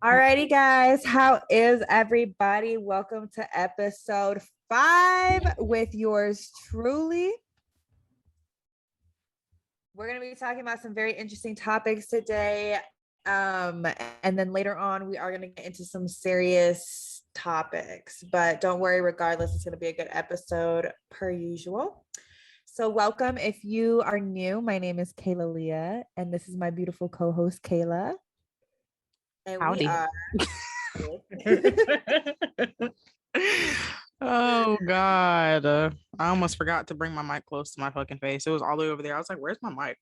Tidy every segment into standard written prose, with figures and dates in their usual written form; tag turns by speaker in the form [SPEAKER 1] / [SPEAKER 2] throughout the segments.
[SPEAKER 1] Alrighty, guys, how is everybody? Welcome to episode 5 with yours truly. We're going to be talking about some very interesting topics today. And then later on, we are going to get into some serious topics. But don't worry, regardless, it's going to be a good episode per usual. So, welcome. If you are new, my name is Kaylalea, and this is my beautiful co host, Kayla. And
[SPEAKER 2] Howdy.
[SPEAKER 1] we are.
[SPEAKER 2] Oh God. I almost forgot to bring my mic close to my fucking face. It was all the way over there. I was like, where's my mic?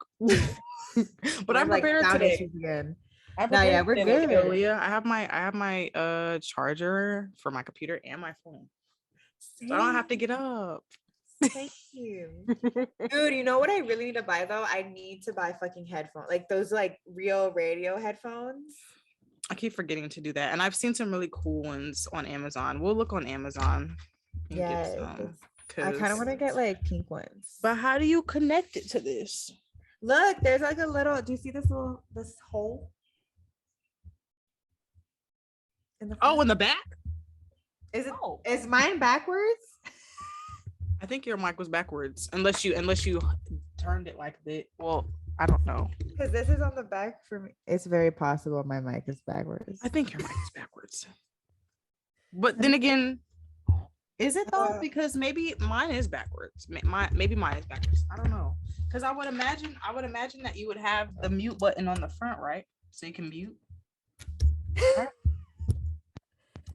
[SPEAKER 2] But I'm prepared today.
[SPEAKER 1] Again.
[SPEAKER 2] I'm
[SPEAKER 1] No, yeah, we're
[SPEAKER 2] today,
[SPEAKER 1] good.
[SPEAKER 2] Leah. I have my charger for my computer and my phone. So I don't have to get up.
[SPEAKER 1] Thank you. Dude, you know what I really need to buy though? I need to buy fucking headphones. Like those like real radio headphones.
[SPEAKER 2] I keep forgetting to do that. And I've seen some really cool ones on Amazon. We'll look on Amazon and
[SPEAKER 1] Yeah,
[SPEAKER 2] get some.
[SPEAKER 1] I kind of want to get like pink ones.
[SPEAKER 2] But how do you connect it to this?
[SPEAKER 1] Look, there's like a little. Do you see this hole?
[SPEAKER 2] In the back?
[SPEAKER 1] Is it? Oh. Is mine backwards?
[SPEAKER 2] I think your mic was backwards, unless you turned it like that. Well, I don't know.
[SPEAKER 1] Because this is on the back for me. It's very possible my mic is backwards.
[SPEAKER 2] I think your mic is backwards. But then again, is it though? Because maybe mine is backwards. Maybe mine is backwards. I don't know. Because I would imagine that you would have the mute button on the front, right? So you can mute.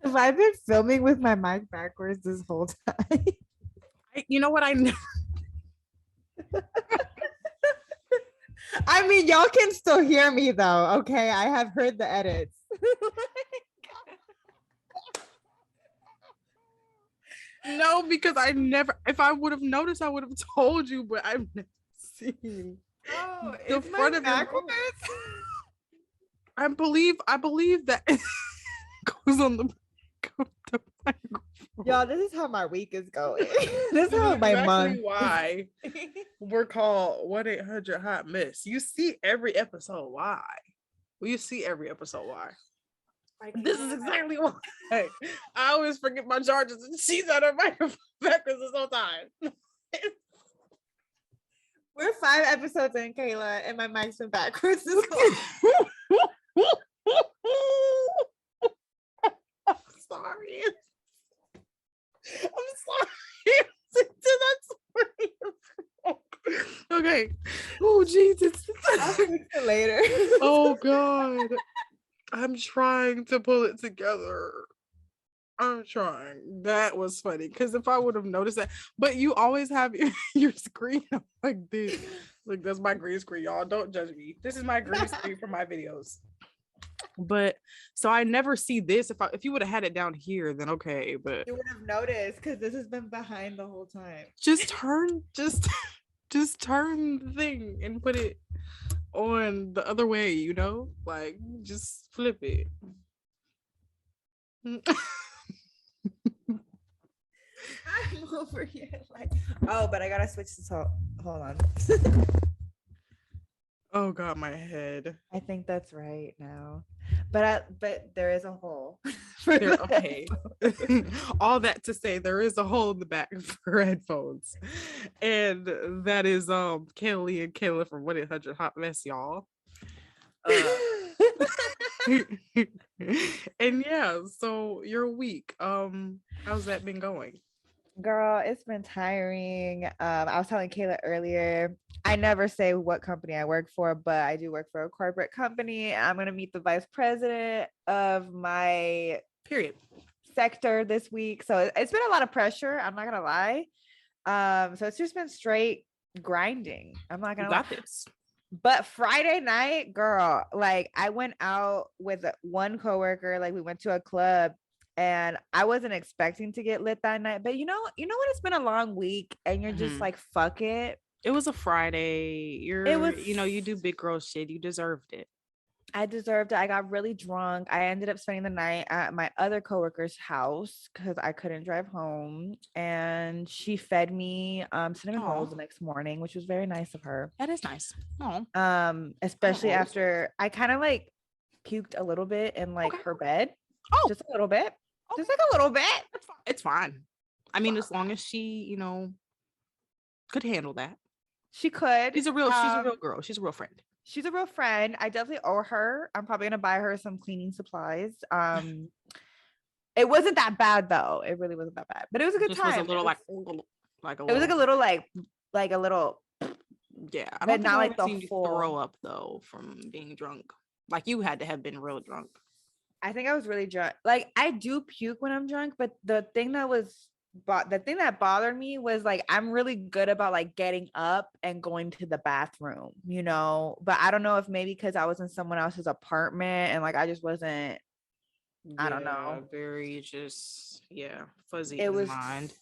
[SPEAKER 1] Have I been filming with my mic backwards this whole time?
[SPEAKER 2] You know what I know?
[SPEAKER 1] I mean, y'all can still hear me though. Okay, I have heard the edits.
[SPEAKER 2] No, because if I would have noticed, I would have told you, but I've never seen
[SPEAKER 1] the front of backwards.
[SPEAKER 2] I believe that goes on the back of the microphone.
[SPEAKER 1] Y'all, this is how my week is going. This is how my month.
[SPEAKER 2] Why we're called 1-800-HOT Mess. You see every episode why. Well, you see every episode why. This is exactly why. I always forget my chargers and she's on her microphone backwards this whole time.
[SPEAKER 1] We're 5 episodes in, Kayla, and my mic's been backwards this
[SPEAKER 2] I'm sorry. Okay. Oh Jesus.
[SPEAKER 1] I'll fix it later.
[SPEAKER 2] Oh God. I'm trying to pull it together. I'm trying. That was funny because if I would have noticed that, but you always have your screen like this. Look, that's my green screen, y'all. Don't judge me. This is my green screen for my videos. But so I never see this. If you would have had it down here, then okay. But
[SPEAKER 1] you would have noticed because this has been behind the whole time.
[SPEAKER 2] Just turn the thing and put it on the other way, you know, like just flip it.
[SPEAKER 1] I'm over here like, oh, but I gotta switch this. Hold on.
[SPEAKER 2] Oh God, my head.
[SPEAKER 1] I think that's right now, but there is a hole.
[SPEAKER 2] Okay. All that to say, there is a hole in the back for headphones, and that is Kaylee and Kayla from 1-800-HOT Mess, y'all. And yeah, so your week, how's that been going?
[SPEAKER 1] Girl, it's been tiring. I was telling Kayla earlier, I never say what company I work for, but I do work for a corporate company. I'm going to meet the vice president of my sector this week. So it's been a lot of pressure. I'm not going to lie. So it's just been straight grinding. I'm not going to lie.
[SPEAKER 2] This.
[SPEAKER 1] But Friday night, girl, like I went out with one coworker, like we went to a club. And I wasn't expecting to get lit that night, but you know what? It's been a long week, and you're just like, fuck it.
[SPEAKER 2] It was a Friday. You do big girl shit. You deserved it.
[SPEAKER 1] I deserved it. I got really drunk. I ended up spending the night at my other coworker's house because I couldn't drive home, and she fed me cinnamon rolls the next morning, which was very nice of her.
[SPEAKER 2] That is nice.
[SPEAKER 1] Especially after I kind of like puked a little bit in like
[SPEAKER 2] Okay.
[SPEAKER 1] her bed.
[SPEAKER 2] Oh,
[SPEAKER 1] Just a little bit.
[SPEAKER 2] okay.
[SPEAKER 1] Just like a little bit.
[SPEAKER 2] It's fine. It's fine. I mean, as long as she, could handle that.
[SPEAKER 1] She could.
[SPEAKER 2] She's a real girl. She's a real friend.
[SPEAKER 1] She's a real friend. I definitely owe her. I'm probably gonna buy her some cleaning supplies. It wasn't that bad though. It really wasn't that bad, but it was a good
[SPEAKER 2] Just
[SPEAKER 1] time.
[SPEAKER 2] was a little
[SPEAKER 1] like
[SPEAKER 2] a little.
[SPEAKER 1] It was like a little like a little.
[SPEAKER 2] Yeah, I
[SPEAKER 1] but
[SPEAKER 2] don't think
[SPEAKER 1] not
[SPEAKER 2] I've
[SPEAKER 1] like
[SPEAKER 2] ever
[SPEAKER 1] the
[SPEAKER 2] seen you
[SPEAKER 1] full.
[SPEAKER 2] throw up though from being drunk. Like you had to have been real drunk.
[SPEAKER 1] I think I was really drunk. Like I do puke when I'm drunk, but the thing that bothered me was like I'm really good about like getting up and going to the bathroom, But I don't know if maybe because I was in someone else's apartment and like I just wasn't. I don't know.
[SPEAKER 2] Very just fuzzy
[SPEAKER 1] It
[SPEAKER 2] in the
[SPEAKER 1] was
[SPEAKER 2] mind.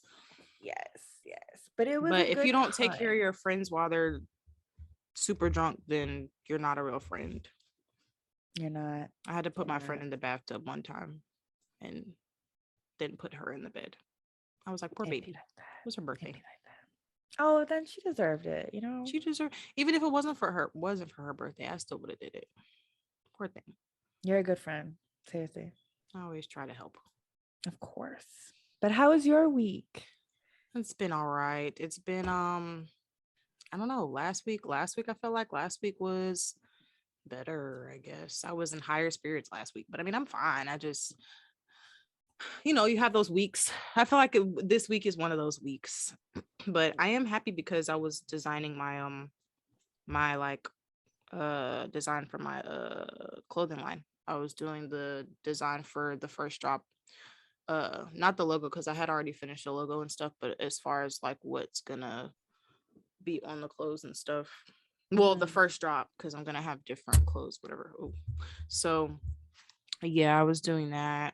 [SPEAKER 1] yes, but it was.
[SPEAKER 2] But
[SPEAKER 1] a
[SPEAKER 2] if
[SPEAKER 1] good
[SPEAKER 2] you don't
[SPEAKER 1] time.
[SPEAKER 2] take care of your friends while they're super drunk, then you're not a real friend.
[SPEAKER 1] You're not.
[SPEAKER 2] I had to put my friend in the bathtub one time and then put her in the bed. I was like, poor baby. Like it was her birthday.
[SPEAKER 1] Like oh, then she deserved it,
[SPEAKER 2] She deserved, even if it wasn't for her birthday, I still would have did it. Poor thing.
[SPEAKER 1] You're a good friend. Seriously.
[SPEAKER 2] I always try to help.
[SPEAKER 1] Of course. But how was your week?
[SPEAKER 2] It's been all right. It's been I don't know, last week I felt like last week was better, I guess. I was in higher spirits last week, but I mean, I'm fine. I just you have those weeks. I feel like this week is one of those weeks. But I am happy because I was designing my like design for my clothing line. I was doing the design for the first drop. Not the logo because I had already finished the logo and stuff, but as far as like what's gonna be on the clothes and stuff. Well, the first drop because I'm gonna have different clothes, whatever. Ooh. So yeah, I was doing that.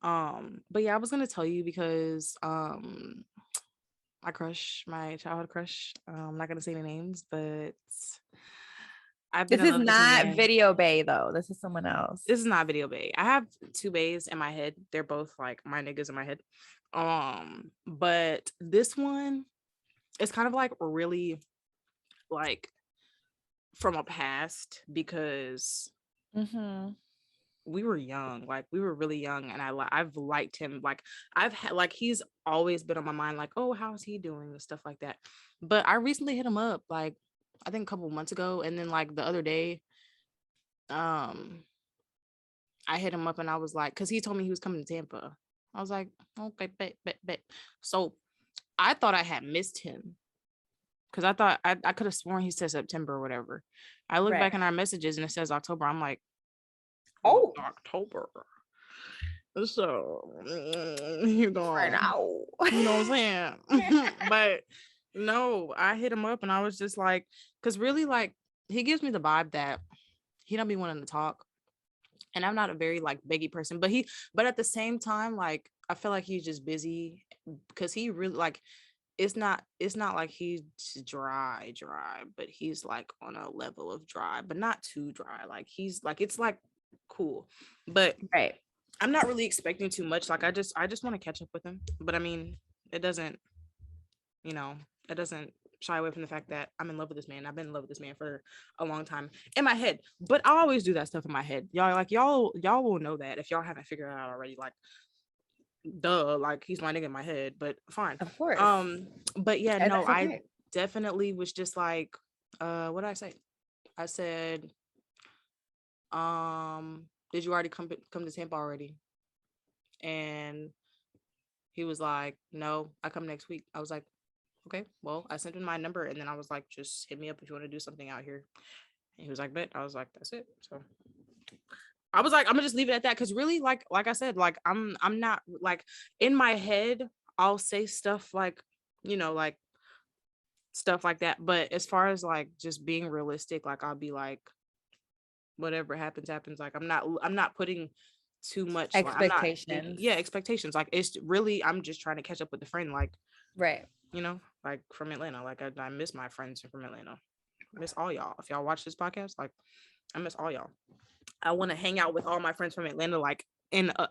[SPEAKER 2] But yeah, I was gonna tell you because my childhood crush. I'm not gonna say any names, but I've been
[SPEAKER 1] This
[SPEAKER 2] in
[SPEAKER 1] is
[SPEAKER 2] love with this
[SPEAKER 1] not
[SPEAKER 2] man.
[SPEAKER 1] Video Bay though. This is someone else.
[SPEAKER 2] This is not Video Bay. I have two bays in my head. They're both like my niggas in my head. But this one is kind of like really like from a past because we were young, like we were really young, and I've liked him. Like I've had like he's always been on my mind, like, oh, how's he doing and stuff like that. But I recently hit him up, like I think a couple months ago, and then like the other day, I hit him up and I was like, because he told me he was coming to Tampa. I was like, okay, bet. So I thought I had missed him because I thought I could have sworn he said September or whatever. I look back in our messages and it says October. I'm like, oh, October. So you know what I'm saying? But no, I hit him up and I was just like, because really, like, he gives me the vibe that he don't be wanting to talk. And I'm not a very like beggy person, but at the same time, like, I feel like he's just busy because he really like, it's not like he's dry, but he's like on a level of dry, but not too dry. Like he's like, it's like cool, but
[SPEAKER 1] right.
[SPEAKER 2] I'm not really expecting too much. Like I just want to catch up with him, but I mean, it doesn't shy away from the fact that I'm in love with this man. I've been in love with this man for a long time in my head, but I always do that stuff in my head. Y'all will know that if y'all haven't figured it out already. Like, duh, like he's my nigga in my head, but fine.
[SPEAKER 1] Of course.
[SPEAKER 2] But yeah,
[SPEAKER 1] and
[SPEAKER 2] no, I definitely was just like, what did I say? I said, did you already come to Tampa already? And he was like, no, I come next week. I was like, okay, well, I sent him my number and then I was like, just hit me up if you want to do something out here. And he was like, bet. I was like, that's it. So I was like, I'm gonna just leave it at that because really, like I said, like I'm not like in my head, I'll say stuff like, like stuff like that. But as far as like just being realistic, like I'll be like, whatever happens. Like I'm not putting too much
[SPEAKER 1] expectations.
[SPEAKER 2] Like, expectations. Like it's really, I'm just trying to catch up with the friend, like,
[SPEAKER 1] right.
[SPEAKER 2] Like from Atlanta. Like I miss my friends from Atlanta. I miss all y'all. If y'all watch this podcast, like I miss all y'all. I want to hang out with all my friends from Atlanta, like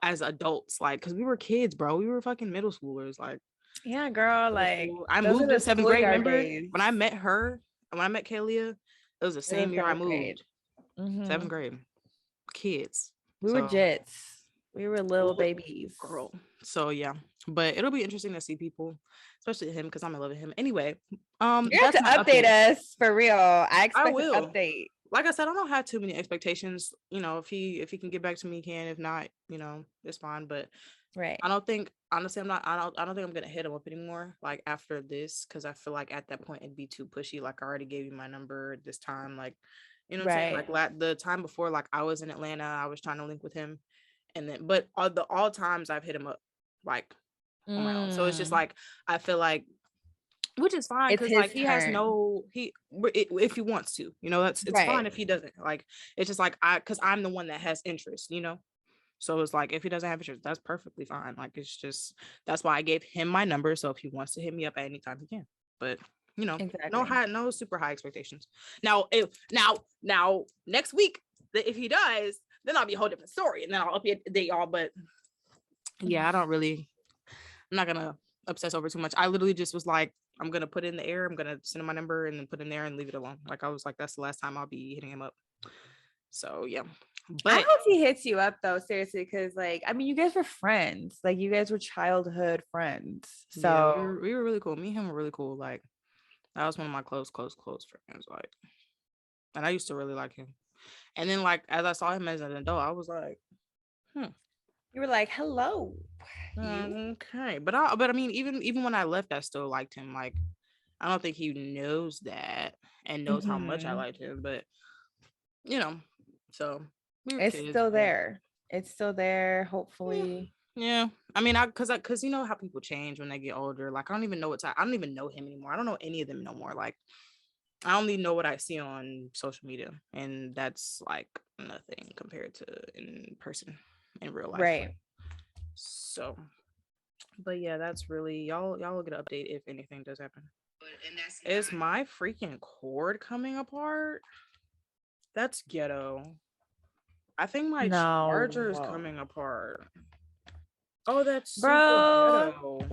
[SPEAKER 2] as adults, like because we were kids, bro. We were fucking middle schoolers, like.
[SPEAKER 1] Yeah, girl. Like
[SPEAKER 2] I moved in 7th grade. Remember when I met her? When I met Kaylah, it was the same year I moved. 7th grade. kids.
[SPEAKER 1] We were
[SPEAKER 2] So
[SPEAKER 1] jits. We were little
[SPEAKER 2] Li-
[SPEAKER 1] babies.
[SPEAKER 2] girl. So yeah, but it'll be interesting to see people, especially him, because I'm in love with him. Anyway,
[SPEAKER 1] You have
[SPEAKER 2] that's
[SPEAKER 1] to
[SPEAKER 2] my
[SPEAKER 1] update
[SPEAKER 2] update.
[SPEAKER 1] us for real. I
[SPEAKER 2] I
[SPEAKER 1] expect an
[SPEAKER 2] will.
[SPEAKER 1] update.
[SPEAKER 2] Like I said, I don't have too many expectations. If he can get back to me, he can. If not, it's fine. But
[SPEAKER 1] Right.
[SPEAKER 2] I don't think, honestly, I'm not. I don't think I'm gonna hit him up anymore. Like after this, because I feel like at that point it'd be too pushy. Like I already gave you my number this time. Like, you know what I'm saying?
[SPEAKER 1] Right.
[SPEAKER 2] Like the time before, like I was in Atlanta, I was trying to link with him, and then but all times I've hit him up, like on my own. So it's just
[SPEAKER 1] Mm.
[SPEAKER 2] like I feel like, which is fine
[SPEAKER 1] It's
[SPEAKER 2] because
[SPEAKER 1] his
[SPEAKER 2] like he has
[SPEAKER 1] turn.
[SPEAKER 2] no if he wants to, it's fine
[SPEAKER 1] Right.
[SPEAKER 2] if he doesn't. Like it's just like because I'm the one that has interest. So it's like if he doesn't have interest, that's perfectly fine. Like it's just that's why I gave him my number. So if he wants to hit me up at any time, he can. But
[SPEAKER 1] Exactly.
[SPEAKER 2] no super high expectations. Now next week, if he does, then I'll be a whole different story, and then I'll update y'all. But yeah, I'm not gonna obsess over too much. I literally just was like, I'm gonna put it in the air. I'm gonna send him my number and then put it in there and leave it alone. Like I was like, that's the last time I'll be hitting him up. So yeah,
[SPEAKER 1] I
[SPEAKER 2] but
[SPEAKER 1] hope he hits you up though, seriously, because like I mean, you guys were friends. Like you guys were childhood friends.
[SPEAKER 2] yeah, we
[SPEAKER 1] So
[SPEAKER 2] were we were really cool. Me and him were really cool. Like that was one of my close friends. Like, and I used to really like him. And then like as I saw him as an adult, I was like,
[SPEAKER 1] you were like, hello.
[SPEAKER 2] okay. But I mean, even when I left, I still liked him. Like, I don't think he knows that and knows how much I
[SPEAKER 1] Mhm.
[SPEAKER 2] liked him, but you know, so we were
[SPEAKER 1] It's
[SPEAKER 2] kids.
[SPEAKER 1] still
[SPEAKER 2] But
[SPEAKER 1] there. It's still there,
[SPEAKER 2] yeah,
[SPEAKER 1] hopefully.
[SPEAKER 2] yeah. I mean, because you know how people change when they get older. Like, I don't even know I don't even know him anymore. I don't know any of them no more. Like, I only know what I see on social media, and that's like nothing compared to in person, in real life.
[SPEAKER 1] Right.
[SPEAKER 2] So, but yeah, that's really y'all will get an update if anything does happen. Is my freaking cord coming apart? That's ghetto. I think my charger is
[SPEAKER 1] No.
[SPEAKER 2] coming apart. Oh, that's super
[SPEAKER 1] Bro,
[SPEAKER 2] ghetto.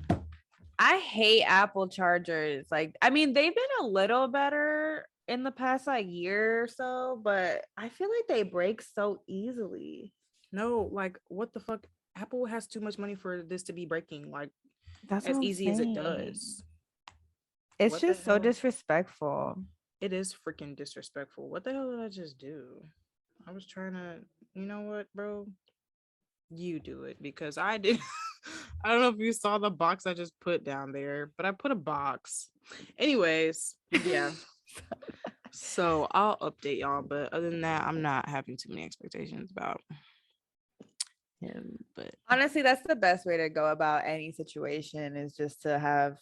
[SPEAKER 1] I hate Apple chargers. Like, I mean, they've been a little better in the past like year or so, but I feel like they break so easily.
[SPEAKER 2] No, like what the fuck? Apple has too much money for this to be breaking, like
[SPEAKER 1] That's what
[SPEAKER 2] as
[SPEAKER 1] I'm
[SPEAKER 2] easy as it
[SPEAKER 1] saying.
[SPEAKER 2] does.
[SPEAKER 1] It's
[SPEAKER 2] What the
[SPEAKER 1] just so
[SPEAKER 2] hell?
[SPEAKER 1] disrespectful.
[SPEAKER 2] It is freaking disrespectful. What the hell did I just do? I was trying to, you know what, bro? You do it because I did. I don't know if you saw the box I just put down there, but I put a box. Anyways, yeah. So I'll update y'all, but other than that, I'm not having too many expectations about him. But
[SPEAKER 1] Honestly, that's the best way to go about any situation is just to have.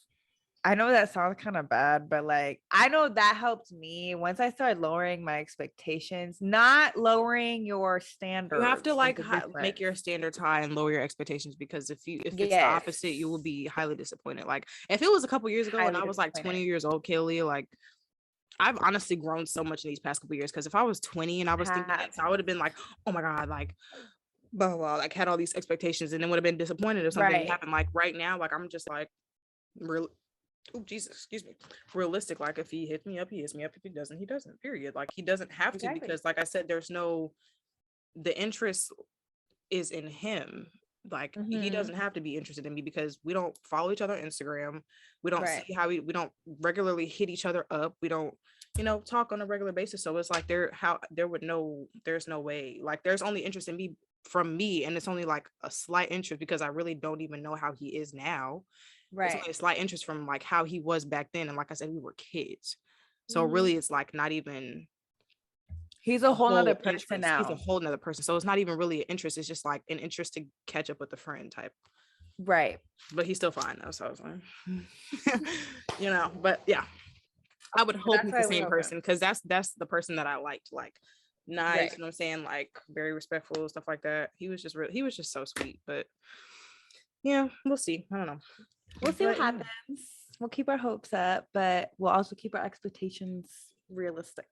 [SPEAKER 1] I know that sounds kind of bad, but like I know that helped me once I started lowering my expectations, not lowering your
[SPEAKER 2] you have to
[SPEAKER 1] standards. There's
[SPEAKER 2] like
[SPEAKER 1] a
[SPEAKER 2] make
[SPEAKER 1] difference.
[SPEAKER 2] your standards high and lower your expectations because if it's the
[SPEAKER 1] Yes.
[SPEAKER 2] opposite, you will be highly disappointed. Like if it was a couple years ago and
[SPEAKER 1] Highly
[SPEAKER 2] I was like 20
[SPEAKER 1] disappointed.
[SPEAKER 2] years old, Kaylee, like I've honestly grown so much in these past couple years because if I was 20 and I was thinking
[SPEAKER 1] Have.
[SPEAKER 2] this, I would have been like, oh my God, like blah, blah, blah, like had all these expectations and then would have been disappointed if something
[SPEAKER 1] Right.
[SPEAKER 2] happened. Like right now, like I'm just like real. Oh Jesus, excuse me. Realistic, like if he hits me up, he hits me up. If he doesn't, he doesn't. Period. Like he doesn't have to
[SPEAKER 1] Exactly.
[SPEAKER 2] because, like I said, the interest is in him. Like he
[SPEAKER 1] Hmm.
[SPEAKER 2] doesn't have to be interested in me because we don't follow each other on Instagram. We don't
[SPEAKER 1] Right.
[SPEAKER 2] see how we don't regularly hit each other up. We don't, talk on a regular basis. So it's like there's no way. Like there's only interest in me from me, and it's only like a slight interest because I really don't even know how he is now. It's
[SPEAKER 1] Right.
[SPEAKER 2] only a slight interest from like how he was back then. And like I said, we were kids. So
[SPEAKER 1] Hmm.
[SPEAKER 2] really it's like not even
[SPEAKER 1] He's a
[SPEAKER 2] a
[SPEAKER 1] whole nother
[SPEAKER 2] whole
[SPEAKER 1] person
[SPEAKER 2] interest. He's a
[SPEAKER 1] now.
[SPEAKER 2] whole nother person. So it's not even really an interest. It's just like an interest to catch up with a friend type.
[SPEAKER 1] Right.
[SPEAKER 2] But he's still fine though. So I was like, but yeah, I would hope
[SPEAKER 1] That's
[SPEAKER 2] he's the
[SPEAKER 1] why we
[SPEAKER 2] same
[SPEAKER 1] hope it.
[SPEAKER 2] person because that's the person that I liked. Like nice,
[SPEAKER 1] Right.
[SPEAKER 2] you know what I'm saying? Like very respectful, stuff like that. He was just so sweet. But yeah, we'll see. I don't know.
[SPEAKER 1] We'll see what
[SPEAKER 2] But yeah.
[SPEAKER 1] happens. We'll keep our hopes up, but we'll also keep our expectations realistic.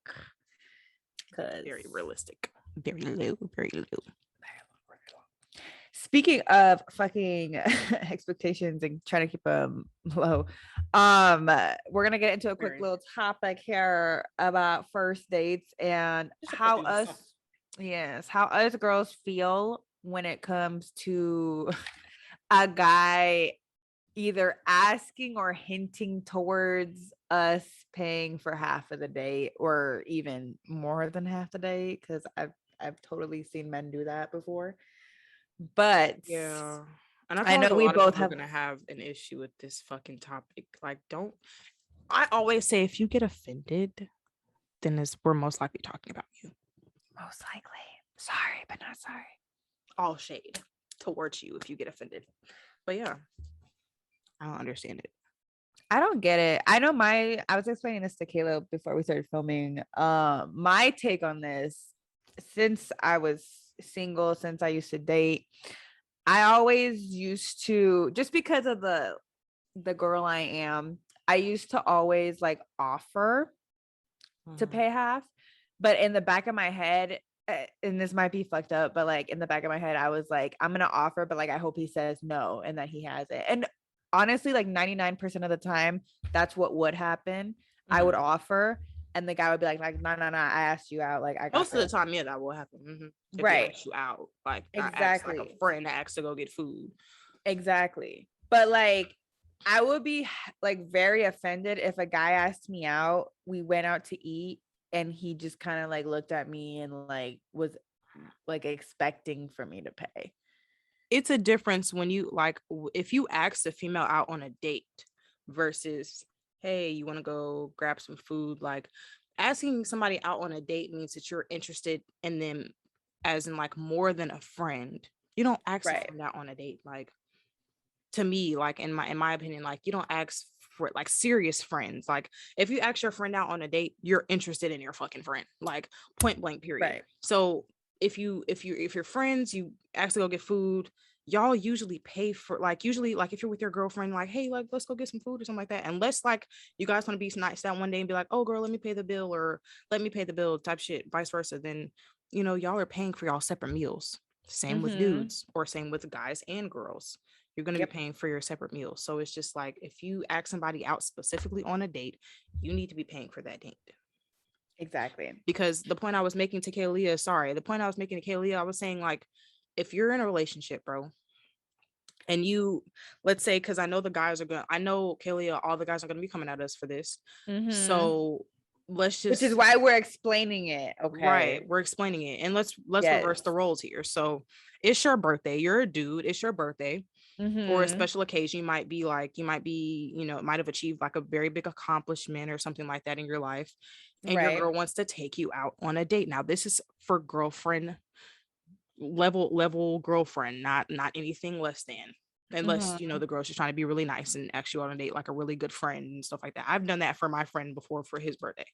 [SPEAKER 1] Because
[SPEAKER 2] Very realistic. Very low, very low.
[SPEAKER 1] speaking of fucking expectations and trying to keep them low, we're gonna get into a quick
[SPEAKER 2] Very.
[SPEAKER 1] little topic here about first dates and
[SPEAKER 2] Just a quick
[SPEAKER 1] how
[SPEAKER 2] little
[SPEAKER 1] us
[SPEAKER 2] something.
[SPEAKER 1] Yes, how us girls feel when it comes to a guy either asking or hinting towards us paying for half of the date or even more than half the day, because I've totally seen men do that before. But
[SPEAKER 2] Yeah. And I
[SPEAKER 1] I
[SPEAKER 2] feel
[SPEAKER 1] know
[SPEAKER 2] like a
[SPEAKER 1] we
[SPEAKER 2] lot of
[SPEAKER 1] both
[SPEAKER 2] people are
[SPEAKER 1] have.
[SPEAKER 2] gonna have an issue with this fucking topic. Like, don't I always say if you get offended, then we're most likely talking about you.
[SPEAKER 1] Most likely. Sorry, but not sorry.
[SPEAKER 2] All shade towards you if you get offended. But yeah, I don't understand it.
[SPEAKER 1] I don't get it. I know I was explaining this to Kayla before we started filming. My take on this, since I was single, since I used to date, I always used to, just because of the girl I am, I used to always like offer to
[SPEAKER 2] Mhm.
[SPEAKER 1] pay half. But in the back of my head, and this might be fucked up, but like in the back of my head, I was like, I'm gonna offer, but like I hope he says no and that he has it. And honestly, like 99% of the time, that's what would happen. I
[SPEAKER 2] Mhm.
[SPEAKER 1] would offer, and the guy would be like, no, no, no, I asked you out, like I got
[SPEAKER 2] Most of the
[SPEAKER 1] this.
[SPEAKER 2] time, yeah, that will happen. If he
[SPEAKER 1] Right.
[SPEAKER 2] asks you out, like I asked like a
[SPEAKER 1] Exactly.
[SPEAKER 2] friend that asked to go get food.
[SPEAKER 1] Exactly. But like I would be like very offended if a guy asked me out, we went out to eat, and he just kind of like looked at me and like was like expecting for me to pay.
[SPEAKER 2] It's a difference when you like if you ask a female out on a date versus, hey, you want to go grab some food. Like, asking somebody out on a date means that you're interested in them, as in like more than a friend. You don't ask a
[SPEAKER 1] Right.
[SPEAKER 2] friend out on a date. Like, to me, like in my opinion, like you don't ask for like serious friends. Like, if you ask your friend out on a date, you're interested in your fucking friend, like point blank period.
[SPEAKER 1] Right.
[SPEAKER 2] So if you're friends, you ask to go get food, y'all usually pay for, like, usually, like if you're with your girlfriend, like, hey, like let's go get some food or something like that, unless like you guys want to be nice that one day and be like, oh girl, let me pay the bill, or let me pay the bill type shit, vice versa, then y'all are paying for y'all separate meals. Same with
[SPEAKER 1] Mm-hmm.
[SPEAKER 2] dudes, or same with guys and girls. You're going to be
[SPEAKER 1] Yep.
[SPEAKER 2] paying for your separate meals. So it's just like, if you ask somebody out specifically on a date, you need to be paying for that date.
[SPEAKER 1] Exactly.
[SPEAKER 2] Because the point I was making to Kaylalea, sorry, the point I was making to Kaylalea, I was saying, like, if you're in a relationship, bro, and you, let's say, because I know Kaylalea, all the guys are gonna be coming at us for this.
[SPEAKER 1] Mm-hmm.
[SPEAKER 2] So let's
[SPEAKER 1] Which is
[SPEAKER 2] just,
[SPEAKER 1] why we're explaining it.
[SPEAKER 2] right,
[SPEAKER 1] Okay.
[SPEAKER 2] we're explaining it, and let's reverse the
[SPEAKER 1] Yes.
[SPEAKER 2] roles here. So it's your birthday, you're a dude, it's your birthday, or a
[SPEAKER 1] Mm-hmm.
[SPEAKER 2] special occasion. You might have achieved like a very big accomplishment or something like that in your life, and your
[SPEAKER 1] Right.
[SPEAKER 2] girl wants to take you out on a date. Now this is for girlfriend level girlfriend, not anything less than, unless
[SPEAKER 1] Mm-hmm.
[SPEAKER 2] the girl's just trying to be really nice and ask you out on a date like a really good friend and stuff like that. I've done that for my friend before for his birthday,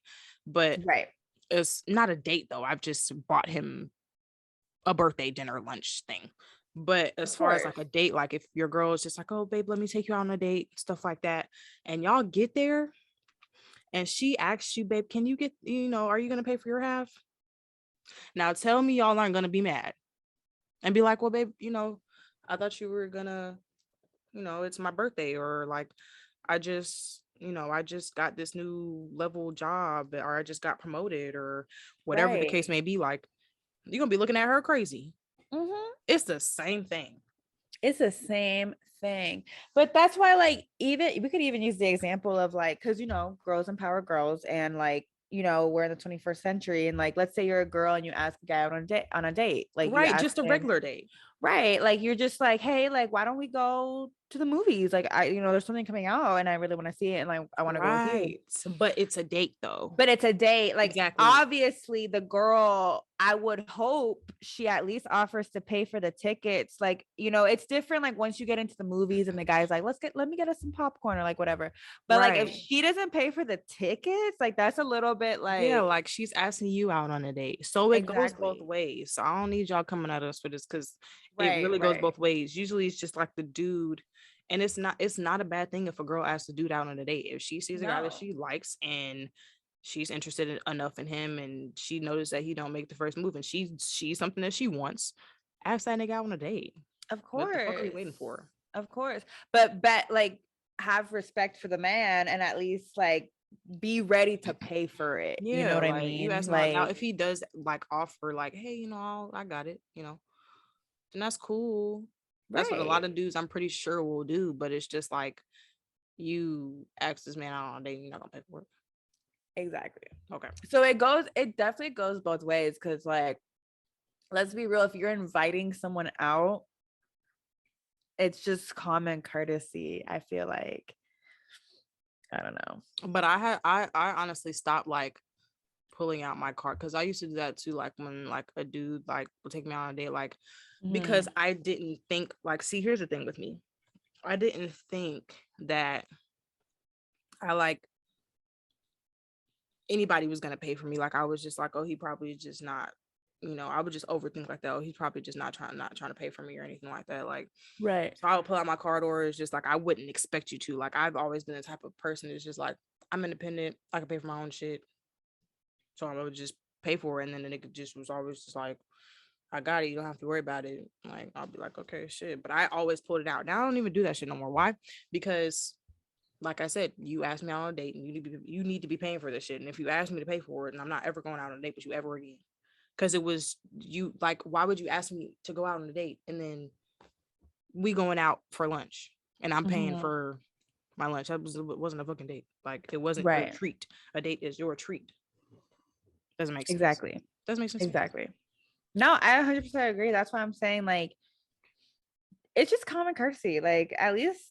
[SPEAKER 2] but
[SPEAKER 1] Right.
[SPEAKER 2] it's not a date though. I've just bought him a birthday dinner lunch thing. But as
[SPEAKER 1] Of
[SPEAKER 2] far as like
[SPEAKER 1] course.
[SPEAKER 2] a date, like if your girl is just like, oh babe, let me take you out on a date, stuff like that, and y'all get there and she asks you, babe, can you get, are you gonna pay for your half? Now tell me y'all aren't gonna be mad and be like, well, babe, I thought you were gonna, it's my birthday, or like, I just got this new level job, or I just got promoted, or whatever the
[SPEAKER 1] Right.
[SPEAKER 2] case may be. Like, you're gonna be looking at her crazy.
[SPEAKER 1] Mm-hmm.
[SPEAKER 2] It's the same thing.
[SPEAKER 1] It's the same thing. But that's why, like, even we could even use the example of like, because girls empower girls, and like, we're in the 21st century, and like, let's say you're a girl and you ask a guy out on a date, like you
[SPEAKER 2] Right,
[SPEAKER 1] ask
[SPEAKER 2] just a
[SPEAKER 1] him.
[SPEAKER 2] regular date.
[SPEAKER 1] Right. Like you're just like, hey, like, why don't we go to the movies? Like, there's something coming out and I really want to see it, and like I want to go with you.
[SPEAKER 2] Right. But it's a date though.
[SPEAKER 1] But it's a date. Like,
[SPEAKER 2] Exactly.
[SPEAKER 1] obviously, the girl, I would hope she at least offers to pay for the tickets. Like, it's different. Like, once you get into the movies and the guy's like, let me get us some popcorn or like whatever. But like, if
[SPEAKER 2] Right.
[SPEAKER 1] she doesn't pay for the tickets, like, that's a little bit
[SPEAKER 2] Yeah,
[SPEAKER 1] like,
[SPEAKER 2] like she's asking you out on a date. So it goes both
[SPEAKER 1] exactly.
[SPEAKER 2] ways. So I don't need y'all coming at us for this, because it
[SPEAKER 1] Right.
[SPEAKER 2] really goes
[SPEAKER 1] Right.
[SPEAKER 2] both ways. Usually it's just like the dude, and it's not a bad thing if a girl asks a dude out on a date. If she sees a guy that
[SPEAKER 1] No,
[SPEAKER 2] she likes and she's interested enough in him, and she noticed that he don't make the first move, and she's something that she wants, ask that nigga out on a date.
[SPEAKER 1] of
[SPEAKER 2] What the fuck are you
[SPEAKER 1] course.
[SPEAKER 2] waiting for?
[SPEAKER 1] Of course. But like, have respect for the man and at least like be ready to pay for it. You know what I
[SPEAKER 2] like, you
[SPEAKER 1] mean?
[SPEAKER 2] ask him out now,
[SPEAKER 1] Like,
[SPEAKER 2] if he does like offer like, hey, I got it, and that's cool. That's what a lot
[SPEAKER 1] right.
[SPEAKER 2] of dudes, I'm pretty sure, will do. But it's just like, you ask this man out on a date, you're not gonna pay for it.
[SPEAKER 1] Exactly.
[SPEAKER 2] Okay.
[SPEAKER 1] So it definitely goes both ways, because like, let's be real, if you're inviting someone out, it's just common courtesy, I feel like. I don't know.
[SPEAKER 2] But I honestly stopped like pulling out my card, because I used to do that too, like when like a dude like would take me on a date, like, because I didn't think, like, see, here's the thing with me. I didn't think that I like anybody was gonna pay for me. Like, I was just like, oh, he probably just not, I would just overthink like that. Oh, he's probably just not trying to pay for me or anything like that. Like,
[SPEAKER 1] Right.
[SPEAKER 2] so I would pull out my card, or it's just like, I wouldn't expect you to. Like, I've always been the type of person that's just like, I'm independent, I can pay for my own shit. So I would just pay for it. And then the nigga just was always just like, I got it, you don't have to worry about it. Like, I'll be like, okay, shit. But I always pulled it out. Now I don't even do that shit no more. Why? Because, like I said, you asked me out on a date, and you need to be paying for this shit. And if you ask me to pay for it, and I'm not ever going out on a date with you ever again. Because it was you, like, why would you ask me to go out on a date and then we going out for lunch and I'm paying for my lunch? That wasn't a fucking date. Like, it wasn't your
[SPEAKER 1] Right.
[SPEAKER 2] treat. A date is your treat. Doesn't make sense.
[SPEAKER 1] Exactly.
[SPEAKER 2] Doesn't make sense.
[SPEAKER 1] Exactly. No, I 100% agree. That's why I'm saying, like, it's just common courtesy. Like, at least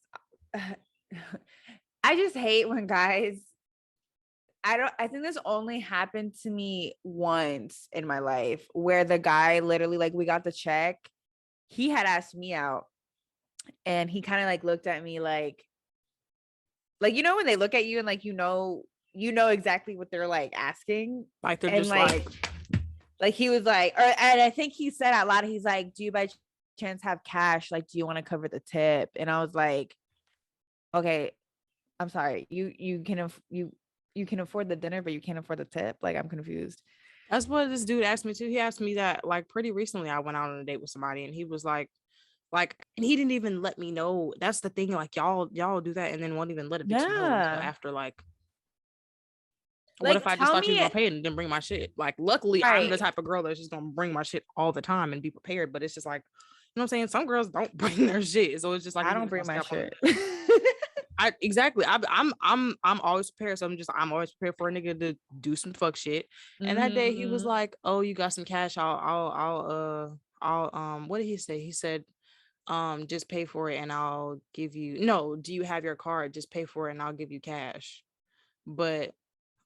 [SPEAKER 1] I just hate when guys, I think this only happened to me once in my life, where the guy literally, like, we got the check, he had asked me out, and he kind of like looked at me like, when they look at you and like, exactly what they're like asking.
[SPEAKER 2] Like, they're
[SPEAKER 1] And
[SPEAKER 2] just like
[SPEAKER 1] he was like, and I think he said out loud, he's like, do you by chance have cash? Like, do you want to cover the tip? And I was like, okay, I'm sorry. You can afford the dinner, but you can't afford the tip. Like, I'm confused.
[SPEAKER 2] That's what this dude asked me too. He asked me that like pretty recently. I went out on a date with somebody, and he was like, and he didn't even let me know. That's the thing. Like, y'all do that, and then won't even let a bitch know until after. Like, what if I just thought you was gonna pay it and didn't bring my shit? Like, luckily, I'm the type of girl that's just gonna bring my shit all the time and be prepared. But it's just like, you know what I'm saying? Some girls don't bring their shit, so it's just like,
[SPEAKER 1] I don't bring my shit.
[SPEAKER 2] Exactly. I'm always prepared. So I'm always prepared for a nigga to do some fuck shit. And that day he was like, "Oh, you got some cash? I'll what did he say? He said, just pay for it and I'll give you, no, do you have your card? Just pay for it and I'll give you cash." But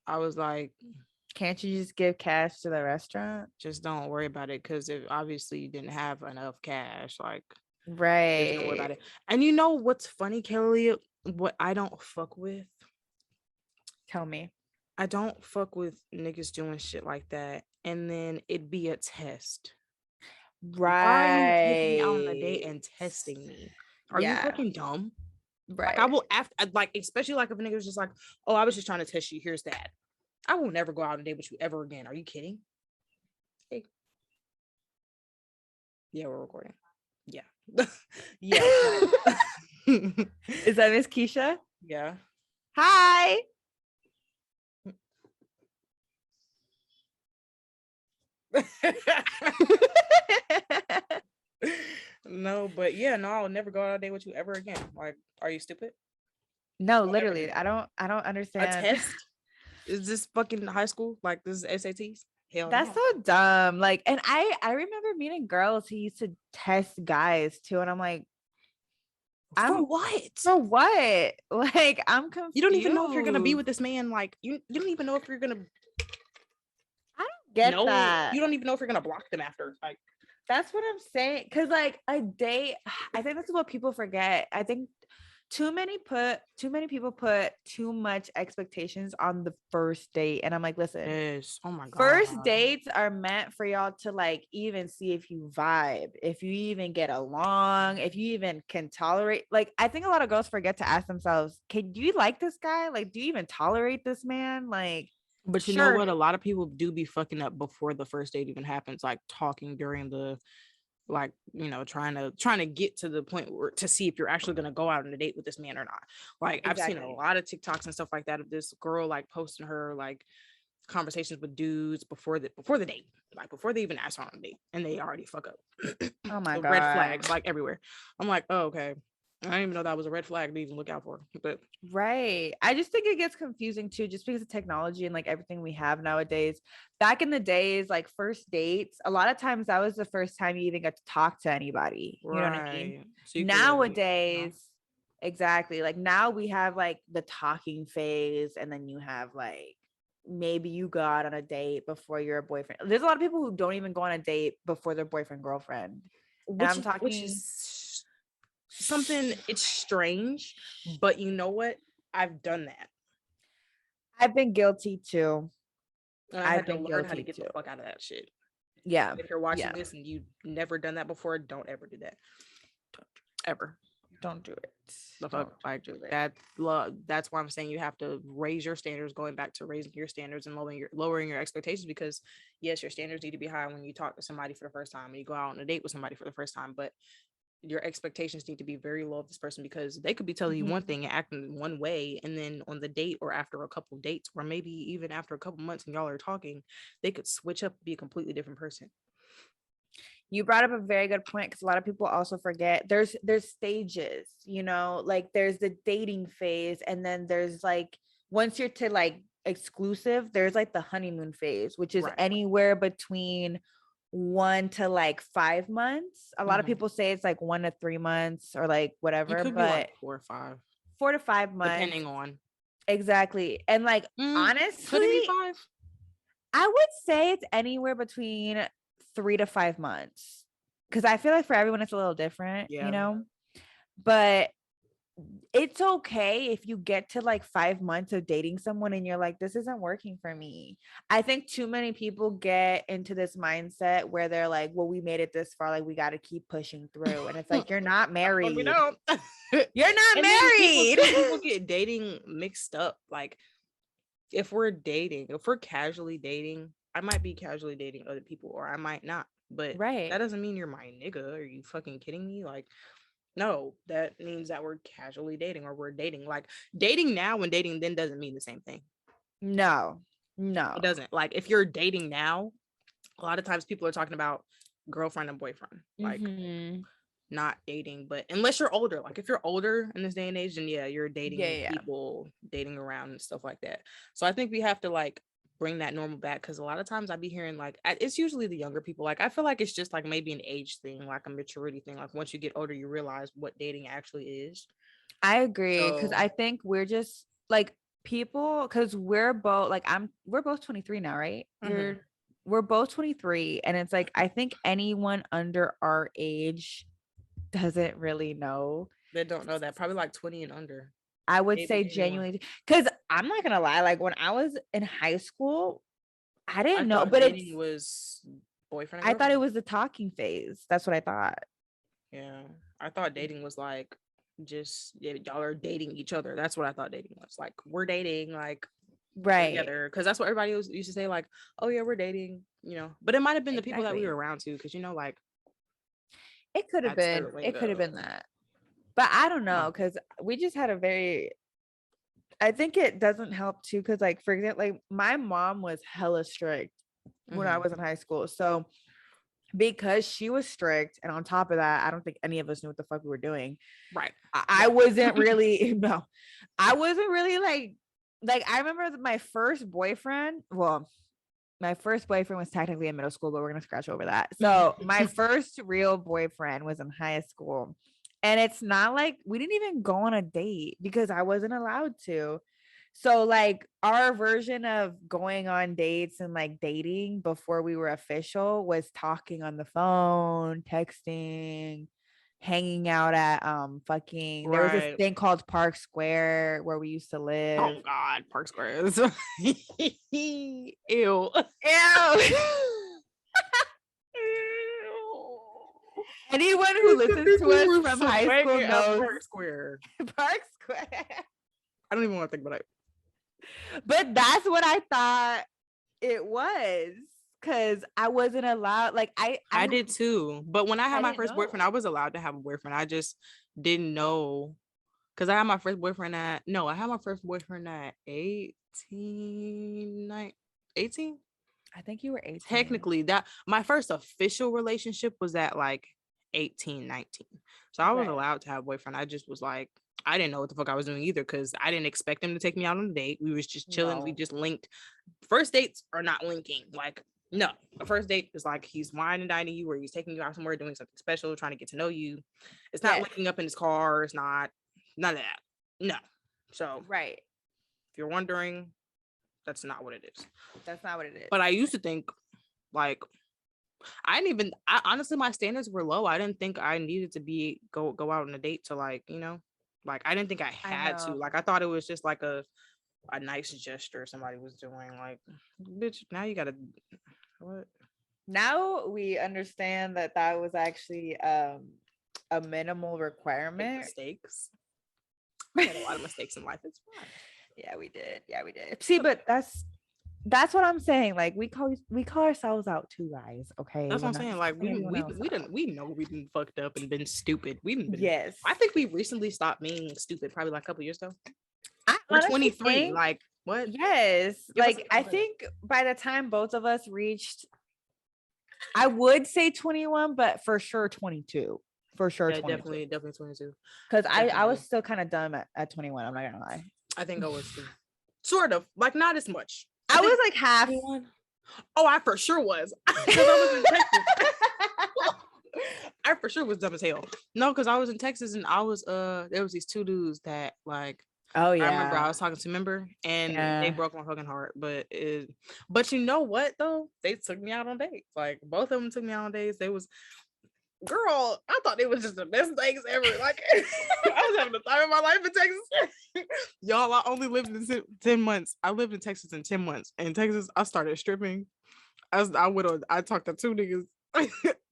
[SPEAKER 2] I was like,
[SPEAKER 1] can't you just give cash to the restaurant?
[SPEAKER 2] Just don't worry about it, because if obviously you didn't have enough cash, like,
[SPEAKER 1] right,
[SPEAKER 2] don't worry about it. And you know what's funny, Kaylalea? What I don't fuck with?
[SPEAKER 1] Tell me.
[SPEAKER 2] I don't fuck with niggas doing shit like that, and then it be a test.
[SPEAKER 1] Right.
[SPEAKER 2] Why are you taking me out on a date and testing me? Are you fucking dumb?
[SPEAKER 1] Right.
[SPEAKER 2] Like, I will, after, like, especially like if a nigga was just like, "Oh, I was just trying to test you. Here's that." I will never go out on a date with you ever again. Are you kidding? Hey. Yeah, we're recording. Yeah. Yeah.
[SPEAKER 1] Is that Miss Keisha?
[SPEAKER 2] Yeah.
[SPEAKER 1] Hi.
[SPEAKER 2] No, but yeah, no, I'll never go out on a date with you ever again. Like, are you stupid?
[SPEAKER 1] No, literally. I don't understand.
[SPEAKER 2] A test? Is this fucking high school? Like, this is SATs? Hell
[SPEAKER 1] That's
[SPEAKER 2] no.
[SPEAKER 1] so dumb. Like, and I remember meeting girls who used to test guys too, and I'm like,
[SPEAKER 2] for what?
[SPEAKER 1] For what? Like, I'm confused.
[SPEAKER 2] You don't even know if you're gonna be with this man. Like, you don't even know if you're gonna.
[SPEAKER 1] I don't get that.
[SPEAKER 2] You don't even know if you're gonna block them after. Like,
[SPEAKER 1] that's what I'm saying. Cause like a date, I think that's what people forget. I think too many people put too much expectations on the first date. And I'm like, listen,
[SPEAKER 2] yes. Oh my God.
[SPEAKER 1] First dates are meant for y'all to like even see if you vibe, if you even get along, if you even can tolerate. Like, I think a lot of girls forget to ask themselves, do you like this guy? Like, do you even tolerate this man? Like,
[SPEAKER 2] but you know what? A lot of people do be fucking up before the first date even happens, like talking during the like, you know, trying to get to the point where to see if you're actually going to go out on a date with this man or not. Like I've seen a lot of TikToks and stuff like that of this girl like posting her like conversations with dudes before the date, like before they even ask her on a date, and they already fuck up.
[SPEAKER 1] Oh my God.
[SPEAKER 2] Red flags like everywhere. I'm like, oh, okay. I didn't even know that was a red flag to even look out for. But
[SPEAKER 1] right. I just think it gets confusing too, just because of technology and like everything we have nowadays. Back in the days, like first dates, a lot of times that was the first time you even got to talk to anybody. You know what I mean?
[SPEAKER 2] So
[SPEAKER 1] Nowadays, exactly. Like now we have like the talking phase, and then you have like maybe you go out on a date before you're a boyfriend. There's a lot of people who don't even go on a date before their boyfriend, girlfriend. And I'm talking,
[SPEAKER 2] which is something, it's strange, but you know what? I've done that.
[SPEAKER 1] I've been guilty too.
[SPEAKER 2] And I had to learn how to get the fuck out of that shit.
[SPEAKER 1] Yeah.
[SPEAKER 2] If you're watching this and you've never done that before, don't ever do that. Ever.
[SPEAKER 1] Don't do it.
[SPEAKER 2] The fuck, like that's why I'm saying you have to raise your standards, going back to raising your standards and lowering your expectations, because yes, your standards need to be high when you talk to somebody for the first time and you go out on a date with somebody for the first time, but your expectations need to be very low of this person, because they could be telling you one thing and acting one way, and then on the date or after a couple of dates, or maybe even after a couple months and y'all are talking, they could switch up and be a completely different person.
[SPEAKER 1] You brought up a very good point, because a lot of people also forget there's stages, you know, like there's the dating phase, and then there's like once you're to like exclusive, there's like the honeymoon phase, which is anywhere between 1 to like 5 months. A lot of people say it's like 1 to 3 months or like whatever,
[SPEAKER 2] it could
[SPEAKER 1] but
[SPEAKER 2] be like 4 or 5.
[SPEAKER 1] 4 to 5 months,
[SPEAKER 2] depending on.
[SPEAKER 1] Exactly. And like honestly,
[SPEAKER 2] could it be 5?
[SPEAKER 1] I would say it's anywhere between 3 to 5 months, because I feel like for everyone it's a little different, you know, but it's okay if you get to like 5 months of dating someone and you're like, this isn't working for me. I think too many people get into this mindset where they're like, well, we made it this far, like we got to keep pushing through, and it's like, you're not married.
[SPEAKER 2] We don't.
[SPEAKER 1] You're not married.
[SPEAKER 2] People get dating mixed up. Like if we're casually dating, I might be casually dating other people, or I might not, but that doesn't mean you're my nigga. Are you fucking kidding me? Like, no, that means that we're casually dating, or we're dating. Like dating now and dating then doesn't mean the same thing.
[SPEAKER 1] No,
[SPEAKER 2] it doesn't. Like if you're dating now, a lot of times people are talking about girlfriend and boyfriend, like not dating. But unless you're older, like if you're older in this day and age, then you're dating people, dating around and stuff like that. So I think we have to like bring that normal back, because a lot of times I be hearing like it's usually the younger people. Like I feel like it's just like maybe an age thing, like a maturity thing. Like once you get older, you realize what dating actually is.
[SPEAKER 1] I agree, because I think we're just like people, because we're both like we're both 23 now, right? We're both 23, and it's like I think anyone under our age doesn't really know.
[SPEAKER 2] They don't know that. Probably like 20 and under.
[SPEAKER 1] I would say genuinely, because I'm not gonna lie, like when I was in high school, I didn't know, but
[SPEAKER 2] it was boyfriend.
[SPEAKER 1] I thought it was the talking phase. That's what I thought.
[SPEAKER 2] Yeah, I thought dating was like just y'all are dating each other. That's what I thought dating was. Like we're dating, like together, because that's what everybody used to say. Like, oh yeah, we're dating, you know. But it might have been the people that we were around too, because you know, like
[SPEAKER 1] it could have been. It could have been that. But I don't know, because we just had I think it doesn't help too, because like, for example, like my mom was hella strict when I was in high school. So because she was strict, and on top of that, I don't think any of us knew what the fuck we were doing.
[SPEAKER 2] Right.
[SPEAKER 1] I wasn't really, I wasn't really like, I remember my first boyfriend, my first boyfriend was technically in middle school, but we're going to scratch over that. So my first real boyfriend was in high school. And it's not like we didn't even go on a date because I wasn't allowed to. So like our version of going on dates and like dating before we were official was talking on the phone, texting, hanging out at there was this thing called Park Square where we used to live.
[SPEAKER 2] Oh God, Park Square is ew.
[SPEAKER 1] Anyone who listens to us from high school knows
[SPEAKER 2] Park Square.
[SPEAKER 1] Park Square.
[SPEAKER 2] I don't even want to think about it.
[SPEAKER 1] But that's what I thought it was. because I wasn't allowed. Like
[SPEAKER 2] I did too. But when I had
[SPEAKER 1] I
[SPEAKER 2] my
[SPEAKER 1] didn't
[SPEAKER 2] first boyfriend,
[SPEAKER 1] know.
[SPEAKER 2] I was allowed to have a boyfriend. I just didn't know because I had my first boyfriend at no, I had my first boyfriend at 18, 18.
[SPEAKER 1] I think you were 18.
[SPEAKER 2] Technically, that my first official relationship was at like 18, 19. So I was
[SPEAKER 1] Right.
[SPEAKER 2] allowed to have a boyfriend. I just was like, I didn't know what the fuck I was doing either because I didn't expect him to take me out on a date. We was just chilling. We
[SPEAKER 1] No.
[SPEAKER 2] just linked. First dates are not linking. Like, no. A first date is like he's wine and dining you or he's taking you out somewhere, doing something special, trying to get to know you. It's not
[SPEAKER 1] Yes.
[SPEAKER 2] linking up in his car. It's not none of that. No. So
[SPEAKER 1] Right.
[SPEAKER 2] if you're wondering, that's not what it is.
[SPEAKER 1] That's not what it is.
[SPEAKER 2] But I used to think like honestly my standards were low. I didn't think I needed to go out on a date to like, like I didn't think I had to. Like I thought it was just like a nice gesture somebody was doing. Like, bitch, now you gotta what?
[SPEAKER 1] Now we understand that was actually a minimal requirement.
[SPEAKER 2] Mistakes. I made a lot of mistakes in life. It's fine.
[SPEAKER 1] Yeah, we did. See, but that's what I'm saying. Like we call ourselves out too, guys. Okay,
[SPEAKER 2] that's what I'm saying. Like we know we done fucked up and been stupid.
[SPEAKER 1] Yes.
[SPEAKER 2] I think we recently stopped being stupid, probably like a couple years ago.
[SPEAKER 1] We're
[SPEAKER 2] 23. Like what?
[SPEAKER 1] Yes. Like I think by the time both of us reached, I would say 21, but for sure 22. For sure,
[SPEAKER 2] yeah,
[SPEAKER 1] 22.
[SPEAKER 2] Definitely 22.
[SPEAKER 1] Because I was still kind of dumb at 21. I'm not gonna lie.
[SPEAKER 2] I think I was too. Sort of, like not as much.
[SPEAKER 1] I was like half.
[SPEAKER 2] 21. Oh, I for sure was. Because I was in Texas. I for sure was dumb as hell. No, because I was in Texas and I was there was these two dudes that like.
[SPEAKER 1] Oh yeah.
[SPEAKER 2] I remember I was talking to and they broke my fucking heart. But you know what though? They took me out on dates. Like both of them took me out on dates. They was. Girl, I thought it was just the best things ever. Like I was having the time of my life in Texas. Y'all, I only lived in 10 months. I lived in Texas in 10 months. In Texas, I started stripping. I talked to two niggas.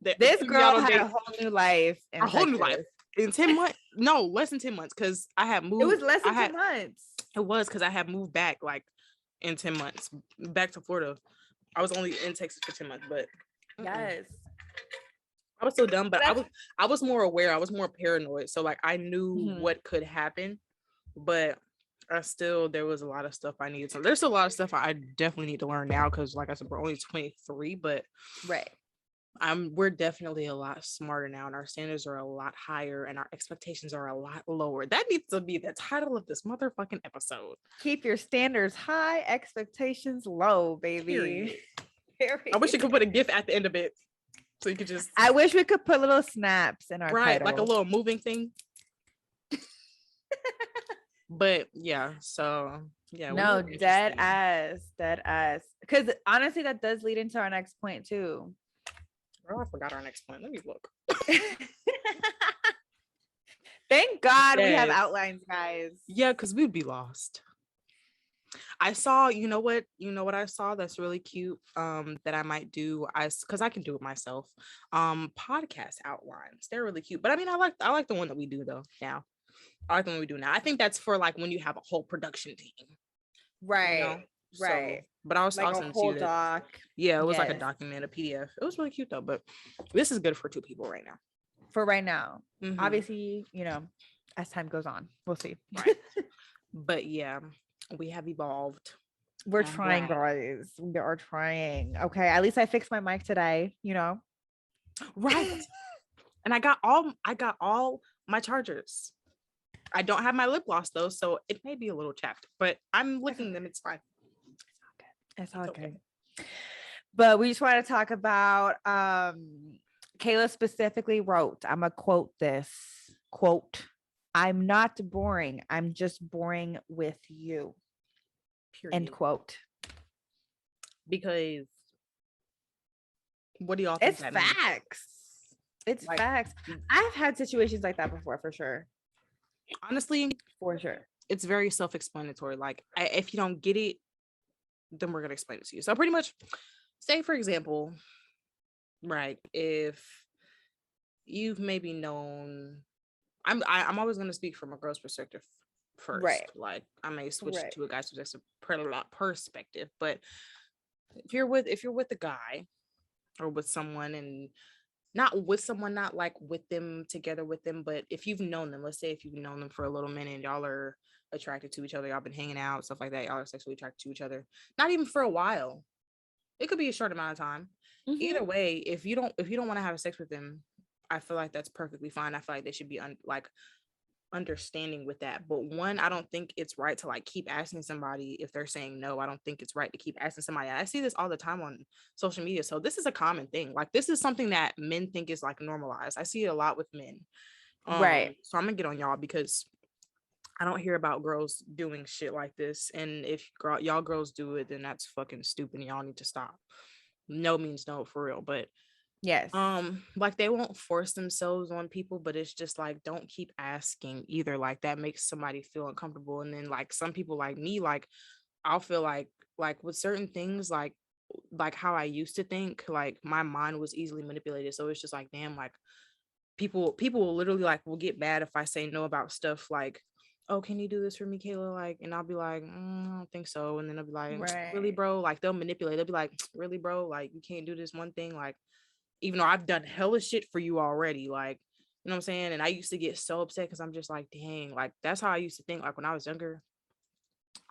[SPEAKER 1] This girl had a whole new life.
[SPEAKER 2] A whole new life. In 10 months. No, less than 10 months. Because I had moved.
[SPEAKER 1] It was less than 10 months.
[SPEAKER 2] It was because I had moved back like in 10 months. Back to Florida. I was only in Texas for 10 months, but
[SPEAKER 1] yes.
[SPEAKER 2] I was so dumb, but I was more aware. I was more paranoid. So like I knew what could happen, but there was a lot of stuff I needed to. There's still a lot of stuff I definitely need to learn now because like I said, we're only 23, but
[SPEAKER 1] right.
[SPEAKER 2] We're definitely a lot smarter now and our standards are a lot higher and our expectations are a lot lower. That needs to be the title of this motherfucking episode.
[SPEAKER 1] Keep your standards high, expectations low, baby.
[SPEAKER 2] Period. I wish you could put a GIF at the end of it. So you could just.
[SPEAKER 1] I wish we could put little snaps in our title.
[SPEAKER 2] Like a little moving thing. But yeah, so yeah.
[SPEAKER 1] No, dead ass. Because honestly, that does lead into our next point too.
[SPEAKER 2] Oh, I forgot our next point. Let me look.
[SPEAKER 1] Thank God we have outlines, guys.
[SPEAKER 2] Yeah, because we'd be lost. I saw, you know what I saw that's really cute that I might do because I can do it myself. Podcast outlines. They're really cute. But I mean I like the one that we do though now. I like the one we do now. I think that's for like when you have a whole production team.
[SPEAKER 1] Right.
[SPEAKER 2] You know?
[SPEAKER 1] Right.
[SPEAKER 2] So, but I was
[SPEAKER 1] like a whole doc.
[SPEAKER 2] Yeah, it was like a document, a PDF. It was really cute though, but this is good for 2 people right now.
[SPEAKER 1] For right now. Obviously, as time goes on, we'll see.
[SPEAKER 2] Right. But yeah. We have evolved.
[SPEAKER 1] We're trying, guys. We are trying. Okay, at least I fixed my mic today,
[SPEAKER 2] Right. And I got all my chargers. I don't have my lip gloss though, so it may be a little chapped, but I'm licking them. It's fine.
[SPEAKER 1] It's all good. But we just want to talk about Kayla specifically wrote, I'm gonna quote this quote, "I'm not boring. I'm just boring with you." Period. End quote.
[SPEAKER 2] Because what do y'all think?
[SPEAKER 1] It's facts. It's facts. I've had situations like that before, for sure.
[SPEAKER 2] Honestly,
[SPEAKER 1] for sure.
[SPEAKER 2] It's very self-explanatory. Like, if you don't get it, then we're gonna explain it to you. So pretty much, say for example, right, if you've maybe known, I'm always gonna speak from a girl's perspective first.
[SPEAKER 1] Right.
[SPEAKER 2] Like I may switch to a guy's perspective, but if you're with a guy or with someone, and not with someone, not like with them, together with them, but if you've known them, let's say if you've known them for a little minute and y'all are attracted to each other, y'all been hanging out, stuff like that, y'all are sexually attracted to each other, not even for a while, it could be a short amount of time.
[SPEAKER 1] Mhm.
[SPEAKER 2] Either way, if you don't want to have sex with them, I feel like that's perfectly fine. I feel like they should be like understanding with that. But one, I don't think it's right to like keep asking somebody if they're saying no. I don't think it's right to keep asking somebody. I see this all the time on social media. So this is a common thing. Like this is something that men think is like normalized. I see it a lot with men.
[SPEAKER 1] Right.
[SPEAKER 2] So I'm gonna get on y'all because I don't hear about girls doing shit like this. And if y'all girls do it, then that's fucking stupid and y'all need to stop. No means no, for real. But
[SPEAKER 1] Yes.
[SPEAKER 2] like they won't force themselves on people, but it's just like don't keep asking either. Like that makes somebody feel uncomfortable. And then like some people like me, like I'll feel like with certain things, like how I used to think, like my mind was easily manipulated. So it's just like, damn, like people will literally like will get mad if I say no about stuff like, oh, can you do this for me, Kayla? Like, and I'll be like, I don't think so. And then I'll be like, really,
[SPEAKER 1] Right.
[SPEAKER 2] bro? Like they'll manipulate. They'll be like, really, bro? Like you can't do this one thing. Like, even though I've done hella shit for you already, like, you know what I'm saying? And I used to get so upset because I'm just like, dang, like that's how I used to think. Like when I was younger,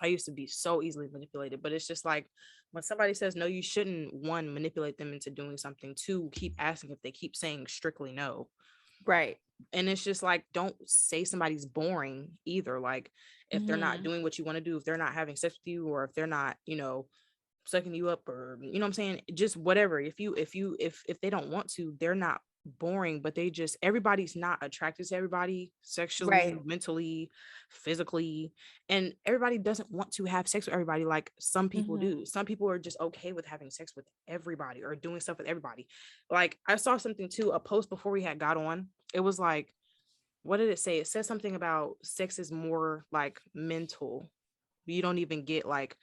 [SPEAKER 2] I used to be so easily manipulated. But it's just like when somebody says no, you shouldn't, one, manipulate them into doing something, two, keep asking if they keep saying strictly no.
[SPEAKER 1] Right.
[SPEAKER 2] And it's just like, don't say somebody's boring either. Like if they're not
[SPEAKER 1] Mhm.
[SPEAKER 2] doing what you want to do, if they're not having sex with you, or if they're not, sucking you up, or you know what I'm saying, just whatever, if they don't want to, they're not boring, but they just, everybody's not attracted to everybody sexually,
[SPEAKER 1] Right.
[SPEAKER 2] mentally, physically, and everybody doesn't want to have sex with everybody. Like some people
[SPEAKER 1] Mhm.
[SPEAKER 2] do. Some people are just okay with having sex with everybody or doing stuff with everybody. Like I saw something too, a post before we had got on, it was like, what did it say? It said something about sex is more like mental. You don't even get like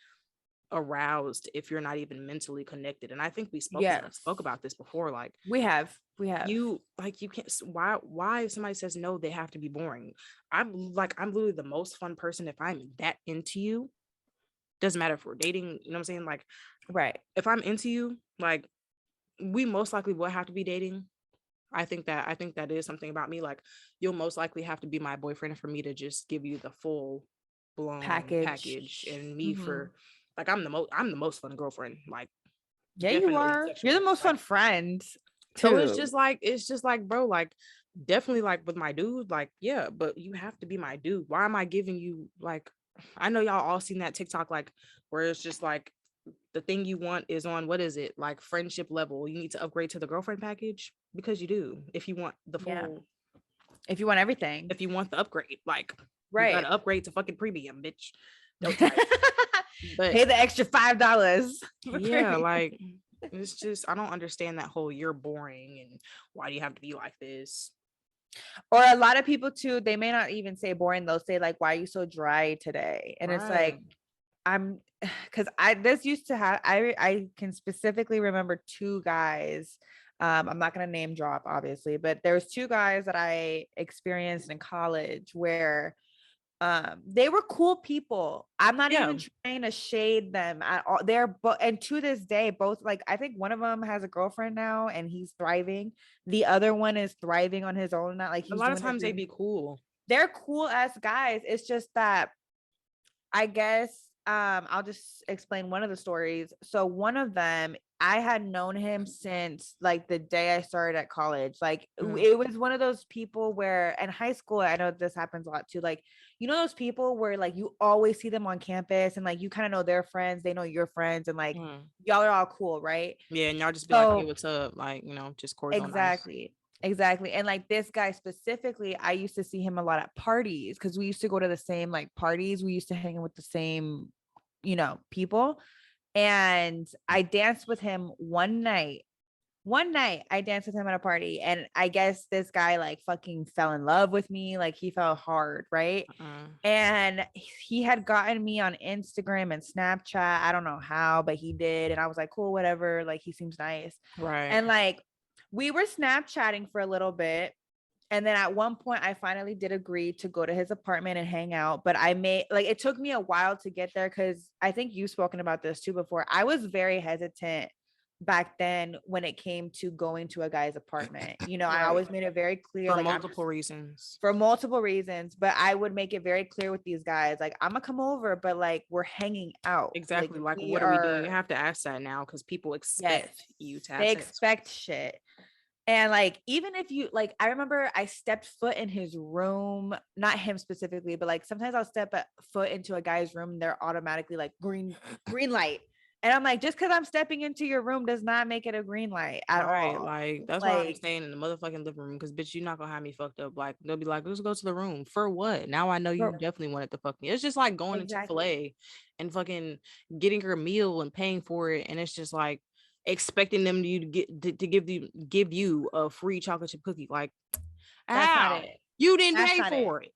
[SPEAKER 2] aroused if you're not even mentally connected. And I think we
[SPEAKER 1] Yes.
[SPEAKER 2] spoke about this before. Like
[SPEAKER 1] We have. We have.
[SPEAKER 2] you can't, why if somebody says no, they have to be boring. I'm literally the most fun person if I'm that into you. Doesn't matter if we're dating, you know what I'm saying? Like
[SPEAKER 1] Right.
[SPEAKER 2] if I'm into you, like we most likely will have to be dating. I think that is something about me. Like you'll most likely have to be my boyfriend for me to just give you the full blown package.
[SPEAKER 1] Package.
[SPEAKER 2] And me
[SPEAKER 1] Mhm.
[SPEAKER 2] for like I'm the most fun girlfriend. Like
[SPEAKER 1] Yeah, you
[SPEAKER 2] definitely
[SPEAKER 1] are. You're the
[SPEAKER 2] sexually.
[SPEAKER 1] most
[SPEAKER 2] Like
[SPEAKER 1] fun friend
[SPEAKER 2] so
[SPEAKER 1] too.
[SPEAKER 2] it's just like, bro, like definitely like with my dude, like, yeah, but you have to be my dude. Why am I giving you like, I know y'all all seen that TikTok, like where it's just like the thing you want is on, what is it, like friendship level, you need to upgrade to the girlfriend package, because you do. If you want the
[SPEAKER 1] Yeah.
[SPEAKER 2] full,
[SPEAKER 1] If you want everything.
[SPEAKER 2] if you want the upgrade, like you
[SPEAKER 1] Right.
[SPEAKER 2] gotta upgrade to fucking premium, bitch. Don't type. But
[SPEAKER 1] Pay the extra $5 for
[SPEAKER 2] yeah,
[SPEAKER 1] premium.
[SPEAKER 2] like it's just, I don't understand that whole you're boring and why do you have to be like this.
[SPEAKER 1] Or a lot of people too, they may not even say boring, they'll say like, why are you so dry today? And it's
[SPEAKER 2] Right.
[SPEAKER 1] like, I'm because I this used to have I can specifically remember two guys. I'm not gonna name drop, obviously, but there was two guys that I experienced in college where they were cool people. I'm not
[SPEAKER 2] Yeah.
[SPEAKER 1] even trying to shade them at all. They're both, and to this day, both, like, I think one of them has a girlfriend now and he's thriving. The other one is thriving on his own now, like
[SPEAKER 2] A
[SPEAKER 1] he's
[SPEAKER 2] lot of
[SPEAKER 1] doing his
[SPEAKER 2] times they
[SPEAKER 1] thing.
[SPEAKER 2] be cool.
[SPEAKER 1] They're cool as guys. It's just that I guess I'll just explain one of the stories. So one of them, I had known him since like the day I started at college. Like
[SPEAKER 2] Mhm.
[SPEAKER 1] it was one of those people where in high school, I know this happens a lot too. Like, you know, those people where like you always see them on campus and like you kind of know their friends, they know your friends, and like
[SPEAKER 2] Mhm.
[SPEAKER 1] y'all are all cool, right?
[SPEAKER 2] Yeah, and y'all just be like, hey,
[SPEAKER 1] So
[SPEAKER 2] what's up? Like, just cordial, nice.
[SPEAKER 1] exactly. Exactly. And like this guy specifically, I used to see him a lot at parties because we used to go to the same like parties. We used to hang with the same, people. And I danced with him one night. One night I danced with him at a party. And I guess this guy like fucking fell in love with me. Like he fell hard, right?
[SPEAKER 2] Uh-uh.
[SPEAKER 1] And he had gotten me on Instagram and Snapchat. I don't know how, but he did. And I was like, cool, whatever. Like he seems nice.
[SPEAKER 2] Right.
[SPEAKER 1] And like we were Snapchatting for a little bit. And then at one point, I finally did agree to go to his apartment and hang out. But it took me a while to get there because I think you've spoken about this too before. I was very hesitant back then when it came to going to a guy's apartment. You know, I always made it very clear,
[SPEAKER 2] for
[SPEAKER 1] like
[SPEAKER 2] multiple reasons.
[SPEAKER 1] For multiple reasons, but I would make it very clear with these guys, like, I'm gonna come over, but like we're hanging out.
[SPEAKER 2] Exactly. Like what are we doing? You have to ask that now because people expect you to have
[SPEAKER 1] they
[SPEAKER 2] sex.
[SPEAKER 1] expect shit. And like, even if you like, I remember I stepped foot in his room, not him specifically, but like sometimes I'll step a foot into a guy's room and they're automatically like green light. And I'm like, just because I'm stepping into your room does not make it a green light at all.
[SPEAKER 2] Like, that's why I'm staying in the motherfucking living room because bitch, you're not gonna have me fucked up. Like, they'll be like, let's go to the room. For what? Now I know you definitely wanted to fuck me. It's just like going to Chick-fil-A and fucking getting your meal and paying for it. And it's just like expecting them to give you a free chocolate chip cookie. Like,
[SPEAKER 1] that's not it.
[SPEAKER 2] You didn't pay for it.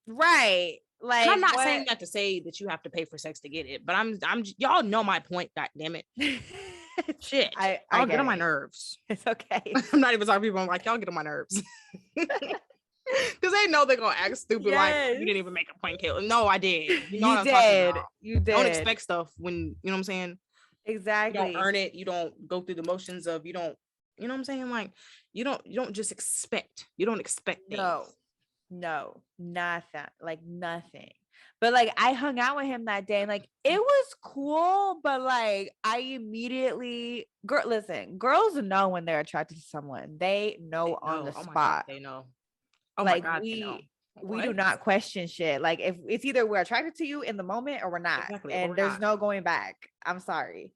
[SPEAKER 1] Right. Like,
[SPEAKER 2] and I'm not saying that to say that you have to pay for sex to get it, but I'm y'all know my point. God damn it. Shit. I'll get on my nerves.
[SPEAKER 1] It's okay.
[SPEAKER 2] I'm not even talking to people. I'm like, y'all get on my nerves. Because they know they're gonna act stupid. Like, you didn't even make a point, Kayla. No, I did. You know what I'm talking about.
[SPEAKER 1] You did.
[SPEAKER 2] Don't expect stuff when you know what I'm saying.
[SPEAKER 1] Exactly.
[SPEAKER 2] You don't earn it. You don't go through the motions of you don't. You know what I'm saying? Like, you don't just expect. You don't expect things.
[SPEAKER 1] No, nothing. Like nothing. But like I hung out with him that day and like it was cool, but like I immediately listen, girls know when they're attracted to someone. They know on the spot.
[SPEAKER 2] They know. Oh
[SPEAKER 1] like
[SPEAKER 2] my God, they know.
[SPEAKER 1] We do not question shit. Like if it's either we're attracted to you in the moment or we're not. Exactly, and there's no going back. I'm sorry.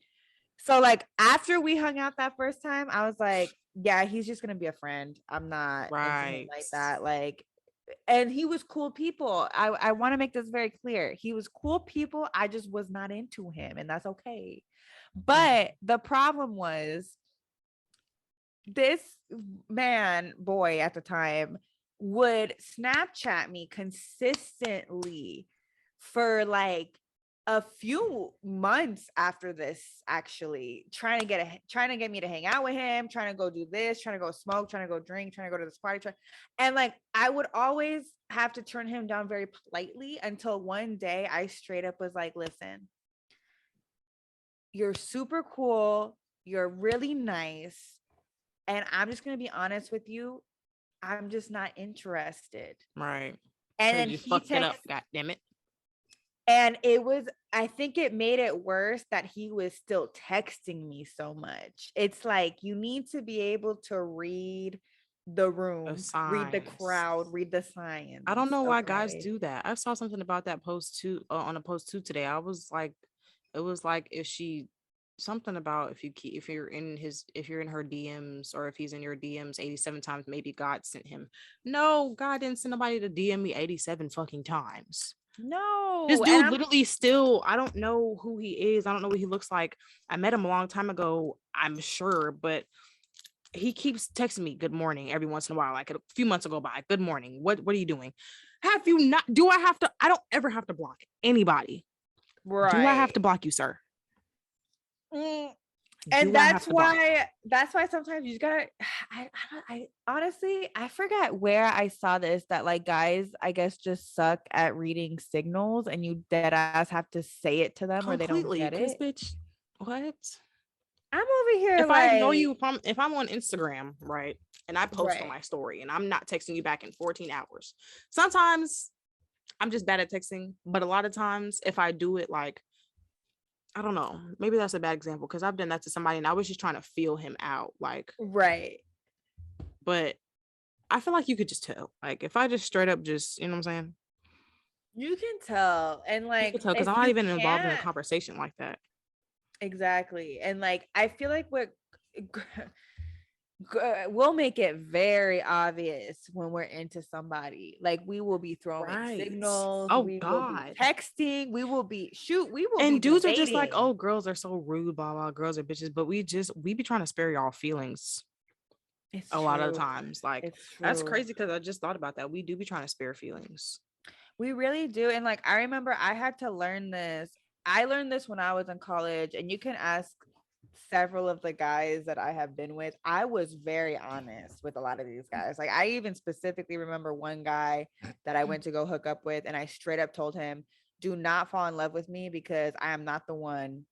[SPEAKER 1] So like after we hung out that first time, I was like, yeah, he's just gonna be a friend. I'm not into him like that. Like, and he was cool people. I want to make this very clear. He was cool people. I just was not into him, and that's okay. But the problem was this boy at the time would Snapchat me consistently for like a few months after this, actually trying to get me to hang out with him, trying to go do this, trying to go smoke, trying to go drink, trying to go to this party, and like I would always have to turn him down very politely until one day I straight up was like, listen, you're super cool, you're really nice, and I'm just gonna be honest with you, I'm just not interested.
[SPEAKER 2] Right.
[SPEAKER 1] And then
[SPEAKER 2] you fucked it up, god damn it.
[SPEAKER 1] And I think it made it worse that he was still texting me so much. It's like, you need to be able to read the room, read the crowd, read the signs.
[SPEAKER 2] I don't know why guys do that. I saw something about that post too, on a post too today. I was like, it was like something about if you're in her DMs or if he's in your DMs 87 times, maybe God sent him. No, God didn't send nobody to DM me 87 fucking times.
[SPEAKER 1] No,
[SPEAKER 2] this dude literally still, I don't know who he is. I don't know what he looks like. I met him a long time ago, I'm sure, but he keeps texting me good morning every once in a while. Like a few months ago by, good morning. What are you doing? Have you not? Do I have to? I don't ever have to block anybody. Right. Do I have to block you, sir?
[SPEAKER 1] And that's why sometimes you just gotta, I honestly, I forget where I saw this, that like guys, I guess, just suck at reading signals and you dead ass have to say it to them or they don't get it.
[SPEAKER 2] Bitch, what?
[SPEAKER 1] I'm over here.
[SPEAKER 2] If I know you, if I'm on Instagram, right, and I post on my story and I'm not texting you back in 14 hours, sometimes I'm just bad at texting, but a lot of times if I do it, like, I don't know, maybe that's a bad example because I've done that to somebody and I was just trying to feel him out, like,
[SPEAKER 1] right.
[SPEAKER 2] But I feel like you could just tell, like, if I just straight up just, you know what I'm saying,
[SPEAKER 1] you can tell. And like,
[SPEAKER 2] because I'm not even involved in a conversation like that.
[SPEAKER 1] Exactly. And like, I feel like we'll make it very obvious when we're into somebody. Like, we will be throwing signals. We will be texting. We will be and
[SPEAKER 2] dudes are just like, oh, girls are so rude, blah blah, girls are bitches. But we be trying to spare y'all feelings. It's a lot of times. Like, that's crazy because I just thought about that. We do be trying to spare feelings.
[SPEAKER 1] We really do. And like, I remember I had to learn this. I learned this when I was in college, and you can ask several of the guys that I have been with, I was very honest with a lot of these guys. Like I even specifically remember one guy that I went to go hook up with, and I straight up told him, do not fall in love with me because I am not the one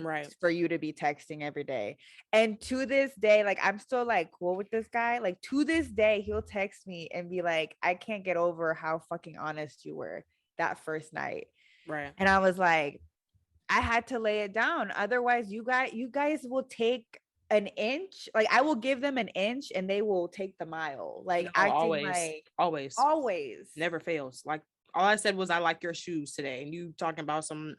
[SPEAKER 2] Right.
[SPEAKER 1] for you to be texting every day. And to this day, like I'm still like cool with this guy. Like to this day, he'll text me and be like, I can't get over how fucking honest you were that first night.
[SPEAKER 2] Right.
[SPEAKER 1] And I was like, I had to lay it down. Otherwise, you guys will take an inch. Like I will give them an inch and they will take the mile. Like
[SPEAKER 2] No,
[SPEAKER 1] acting
[SPEAKER 2] always.
[SPEAKER 1] like
[SPEAKER 2] Always.
[SPEAKER 1] always.
[SPEAKER 2] Never fails. Like all I said was I like your shoes today. And you talking about some,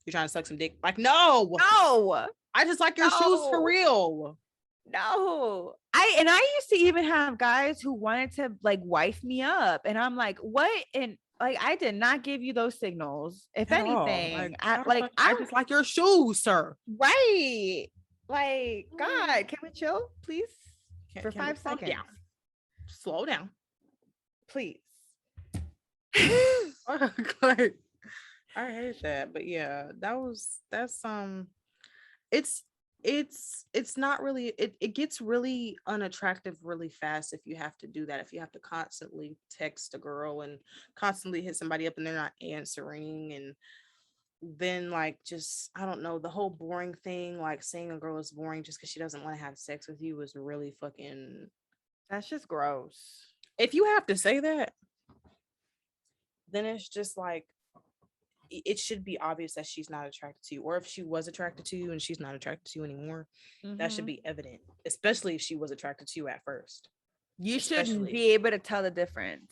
[SPEAKER 2] you're trying to suck some dick. Like, no.
[SPEAKER 1] No.
[SPEAKER 2] I just like your shoes for real.
[SPEAKER 1] No. I used to even have guys who wanted to like wife me up. And I'm like, what? And like I did not give you those signals. If
[SPEAKER 2] At all.
[SPEAKER 1] anything,
[SPEAKER 2] Like, I just like your shoes, sir.
[SPEAKER 1] right. Like, God, can we chill, please? For
[SPEAKER 2] Can
[SPEAKER 1] 5 seconds.
[SPEAKER 2] down? Slow down.
[SPEAKER 1] Please.
[SPEAKER 2] Like, I hate that. But yeah, it's not really it gets really unattractive really fast if you have to do that, if you have to constantly text a girl and constantly hit somebody up and they're not answering, and then like just I don't know, the whole boring thing, like saying a girl is boring just because she doesn't want to have sex with you is really fucking,
[SPEAKER 1] that's just gross.
[SPEAKER 2] if you have to say that, then it's just like it should be obvious that she's not attracted to you, or if she was attracted to you and she's not attracted to you anymore, that should be evident, especially if she was attracted to you at first.
[SPEAKER 1] You shouldn't be able to tell the difference.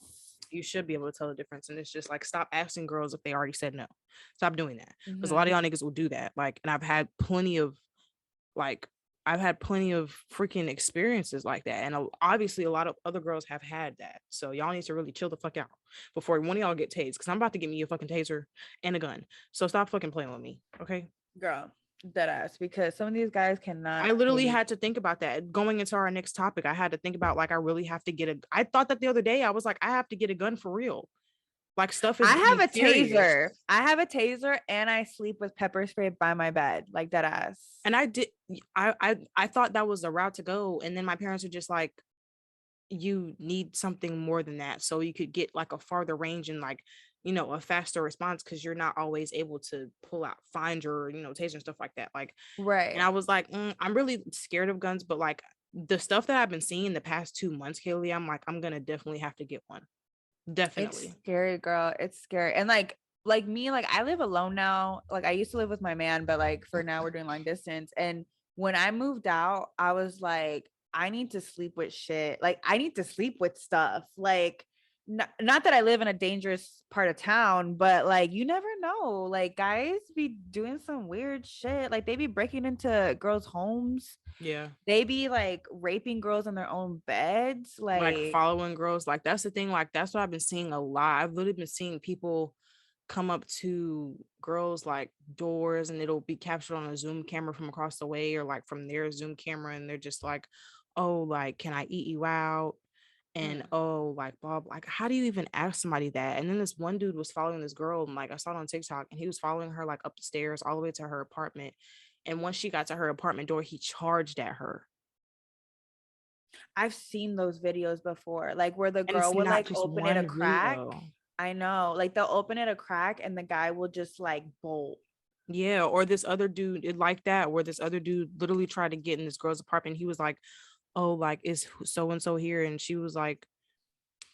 [SPEAKER 2] You should be able to tell the difference. And it's just like, stop asking girls if they already said no. Stop doing that, because a lot of y'all niggas will do that. Like, and I've had plenty of freaking experiences like that, and obviously a lot of other girls have had that. So y'all need to really chill the fuck out before one of y'all get tased, because I'm about to get me a fucking taser and a gun. So stop fucking playing with me, okay?
[SPEAKER 1] Girl, dead ass, because some of these guys cannot.
[SPEAKER 2] I literally had to think about that going into our next topic. I had to think about, like, I really have to get I thought that the other day. I was like, I have to get a gun for real. Like, stuff is
[SPEAKER 1] I have a
[SPEAKER 2] serious.
[SPEAKER 1] taser. I have a taser, and I sleep with pepper spray by my bed, like that ass.
[SPEAKER 2] And I thought that was the route to go. And then my parents were just like, you need something more than that, so you could get like a farther range and like, you know, a faster response, because you're not always able to find your, you know, taser and stuff like that. Like,
[SPEAKER 1] right.
[SPEAKER 2] And I was like, I'm really scared of guns, but like the stuff that I've been seeing the past 2 months, Kaylee, I'm like, I'm gonna definitely have to get one. Definitely.
[SPEAKER 1] It's scary, girl. It's scary. And like me, like I live alone now. Like I used to live with my man, but like for now we're doing long distance. And when I moved out, I was like, I need to sleep with shit. Like I need to sleep with stuff. Like not that I live in a dangerous part of town, but like you never know. Like guys be doing some weird shit. Like they be breaking into girls' homes.
[SPEAKER 2] Yeah.
[SPEAKER 1] They be like raping girls in their own beds.
[SPEAKER 2] Like following girls. Like that's the thing. Like that's what I've been seeing a lot. I've literally been seeing people come up to girls like doors, and it'll be captured on a Zoom camera from across the way, or like from their Zoom camera, and they're just like, oh, like, can I eat you out? And oh, like Bob, like how do you even ask somebody that? And then this one dude was following this girl, and like I saw it on TikTok, and he was following her like up the stairs all the way to her apartment. And once she got to her apartment door, he charged at her.
[SPEAKER 1] I've seen those videos before, like where the girl would like open it a crack. I know, like they'll open it a crack and the guy will just like bolt.
[SPEAKER 2] Yeah, or this other dude like that, where this other dude literally tried to get in this girl's apartment. He was like, oh, like, is so and so here? And she was like,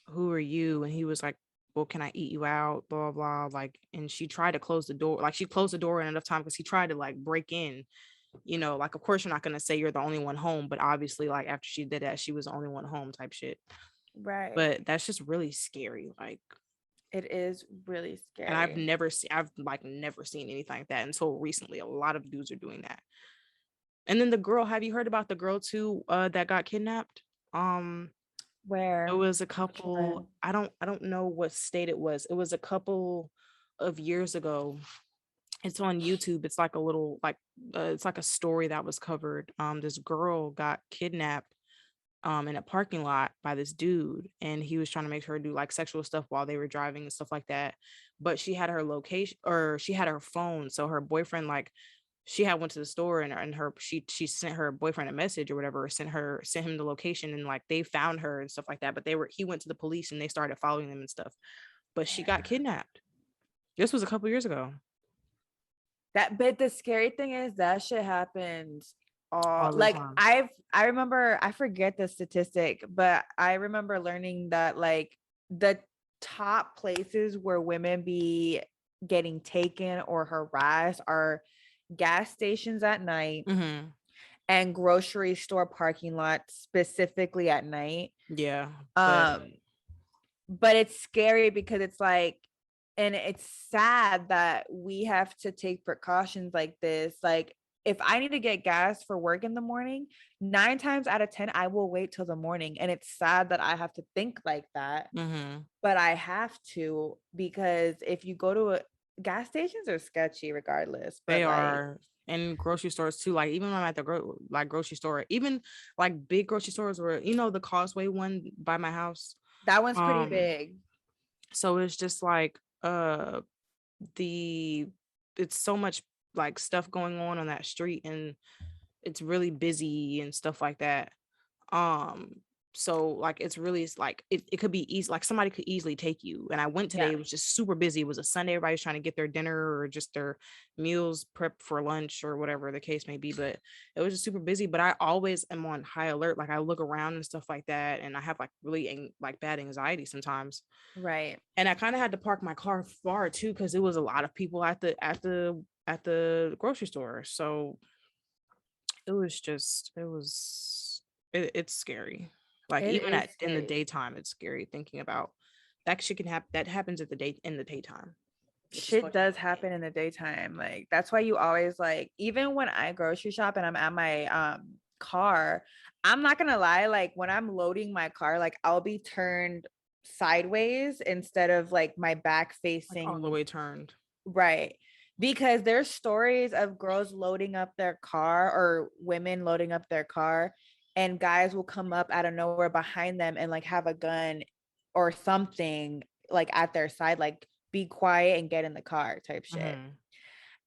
[SPEAKER 2] who are you? And he was like, well, can I eat you out? Blah, blah, blah. Like, and she tried to close the door. Like, she closed the door in enough time because he tried to like break in. You know, like, of course, you're not going to say you're the only one home, but obviously, like, after she did that, she was the only one home type shit.
[SPEAKER 1] Right.
[SPEAKER 2] But that's just really scary. Like,
[SPEAKER 1] it is really scary.
[SPEAKER 2] And I've never seen anything like that until recently. A lot of dudes are doing that. And then the girl, have you heard about the girl too that got kidnapped?
[SPEAKER 1] Where?
[SPEAKER 2] It was a couple, I don't know what state it was. It was a couple of years ago. It's on YouTube. It's like a little it's like a story that was covered. This girl got kidnapped in a parking lot by this dude, and he was trying to make her do like sexual stuff while they were driving and stuff like that. But she had her location, or she had her phone, so her boyfriend like she had went to the store and she sent her boyfriend a message or whatever, or sent him the location, and like they found her and stuff like that. But he went to the police and they started following them and stuff. But she got kidnapped. This was a couple years ago.
[SPEAKER 1] But the scary thing is that shit happens all
[SPEAKER 2] the
[SPEAKER 1] like
[SPEAKER 2] time.
[SPEAKER 1] I remember, I forget the statistic, but I remember learning that like the top places where women be getting taken or harassed are gas stations at night and grocery store parking lots, specifically at night.
[SPEAKER 2] Yeah.
[SPEAKER 1] But it's scary because it's like, and it's sad that we have to take precautions like this. Like, if I need to get gas for work in the morning, 9 times out of 10, I will wait till the morning. And it's sad that I have to think like that, but I have to, because if you go to gas stations are sketchy regardless. But
[SPEAKER 2] they
[SPEAKER 1] like,
[SPEAKER 2] are. And grocery stores too. Like even when I'm at the grocery store, even like big grocery stores where, the Causeway one by my house.
[SPEAKER 1] That one's pretty big.
[SPEAKER 2] So it's just like it's so much like stuff going on that street, and it's really busy and stuff like that. So like it's like it could be easy, like somebody could easily take you. And I went today, it was just super busy. It was a Sunday, everybody's trying to get their dinner or just their meals prepped for lunch or whatever the case may be, but it was just super busy. But I always am on high alert, like I look around and stuff like that, and I have like really like bad anxiety sometimes.
[SPEAKER 1] Right.
[SPEAKER 2] And I kind of had to park my car far too, because it was a lot of people at the grocery store. So it's scary. Like even in the daytime, it's scary thinking about that shit can happen. That happens in the daytime.
[SPEAKER 1] Shit does happen in the daytime. Like that's why you always like, even when I grocery shop and I'm at my car, I'm not gonna lie, like when I'm loading my car, like I'll be turned sideways instead of like my back facing,
[SPEAKER 2] like all the way turned.
[SPEAKER 1] Right. Because there's stories of girls loading up their car or women loading up their car, and guys will come up out of nowhere behind them and like have a gun or something like at their side, like be quiet and get in the car type shit.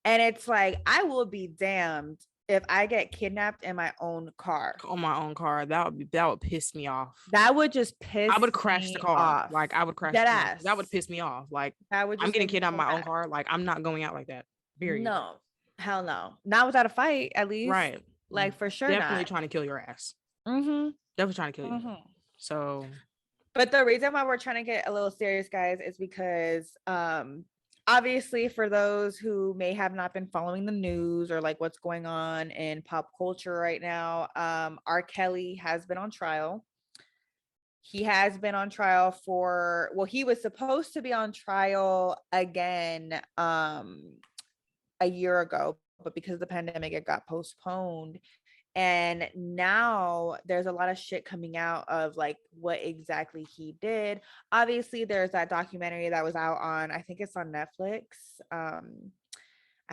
[SPEAKER 1] And it's like, I will be damned if I get kidnapped in my own car.
[SPEAKER 2] On my own car, that would piss me off.
[SPEAKER 1] That would just piss.
[SPEAKER 2] I would crash the car.
[SPEAKER 1] Off.
[SPEAKER 2] Like I would crash the car. That would piss me off. Like I'm getting kidnapped in my own car. Like I'm not going out like that. Period.
[SPEAKER 1] No, hell no. Not without a fight, at least.
[SPEAKER 2] Right.
[SPEAKER 1] Like for sure.
[SPEAKER 2] Definitely trying to kill your ass. Definitely trying to kill you. So.
[SPEAKER 1] But the reason why we're trying to get a little serious, guys, is because obviously for those who may have not been following the news or like what's going on in pop culture right now, R. Kelly has been on trial. He has been on trial for, well, he was supposed to be on trial again a year ago, but because of the pandemic, it got postponed. And now there's a lot of shit coming out of like what exactly he did. Obviously, there's that documentary that was out on, I think it's on Netflix. I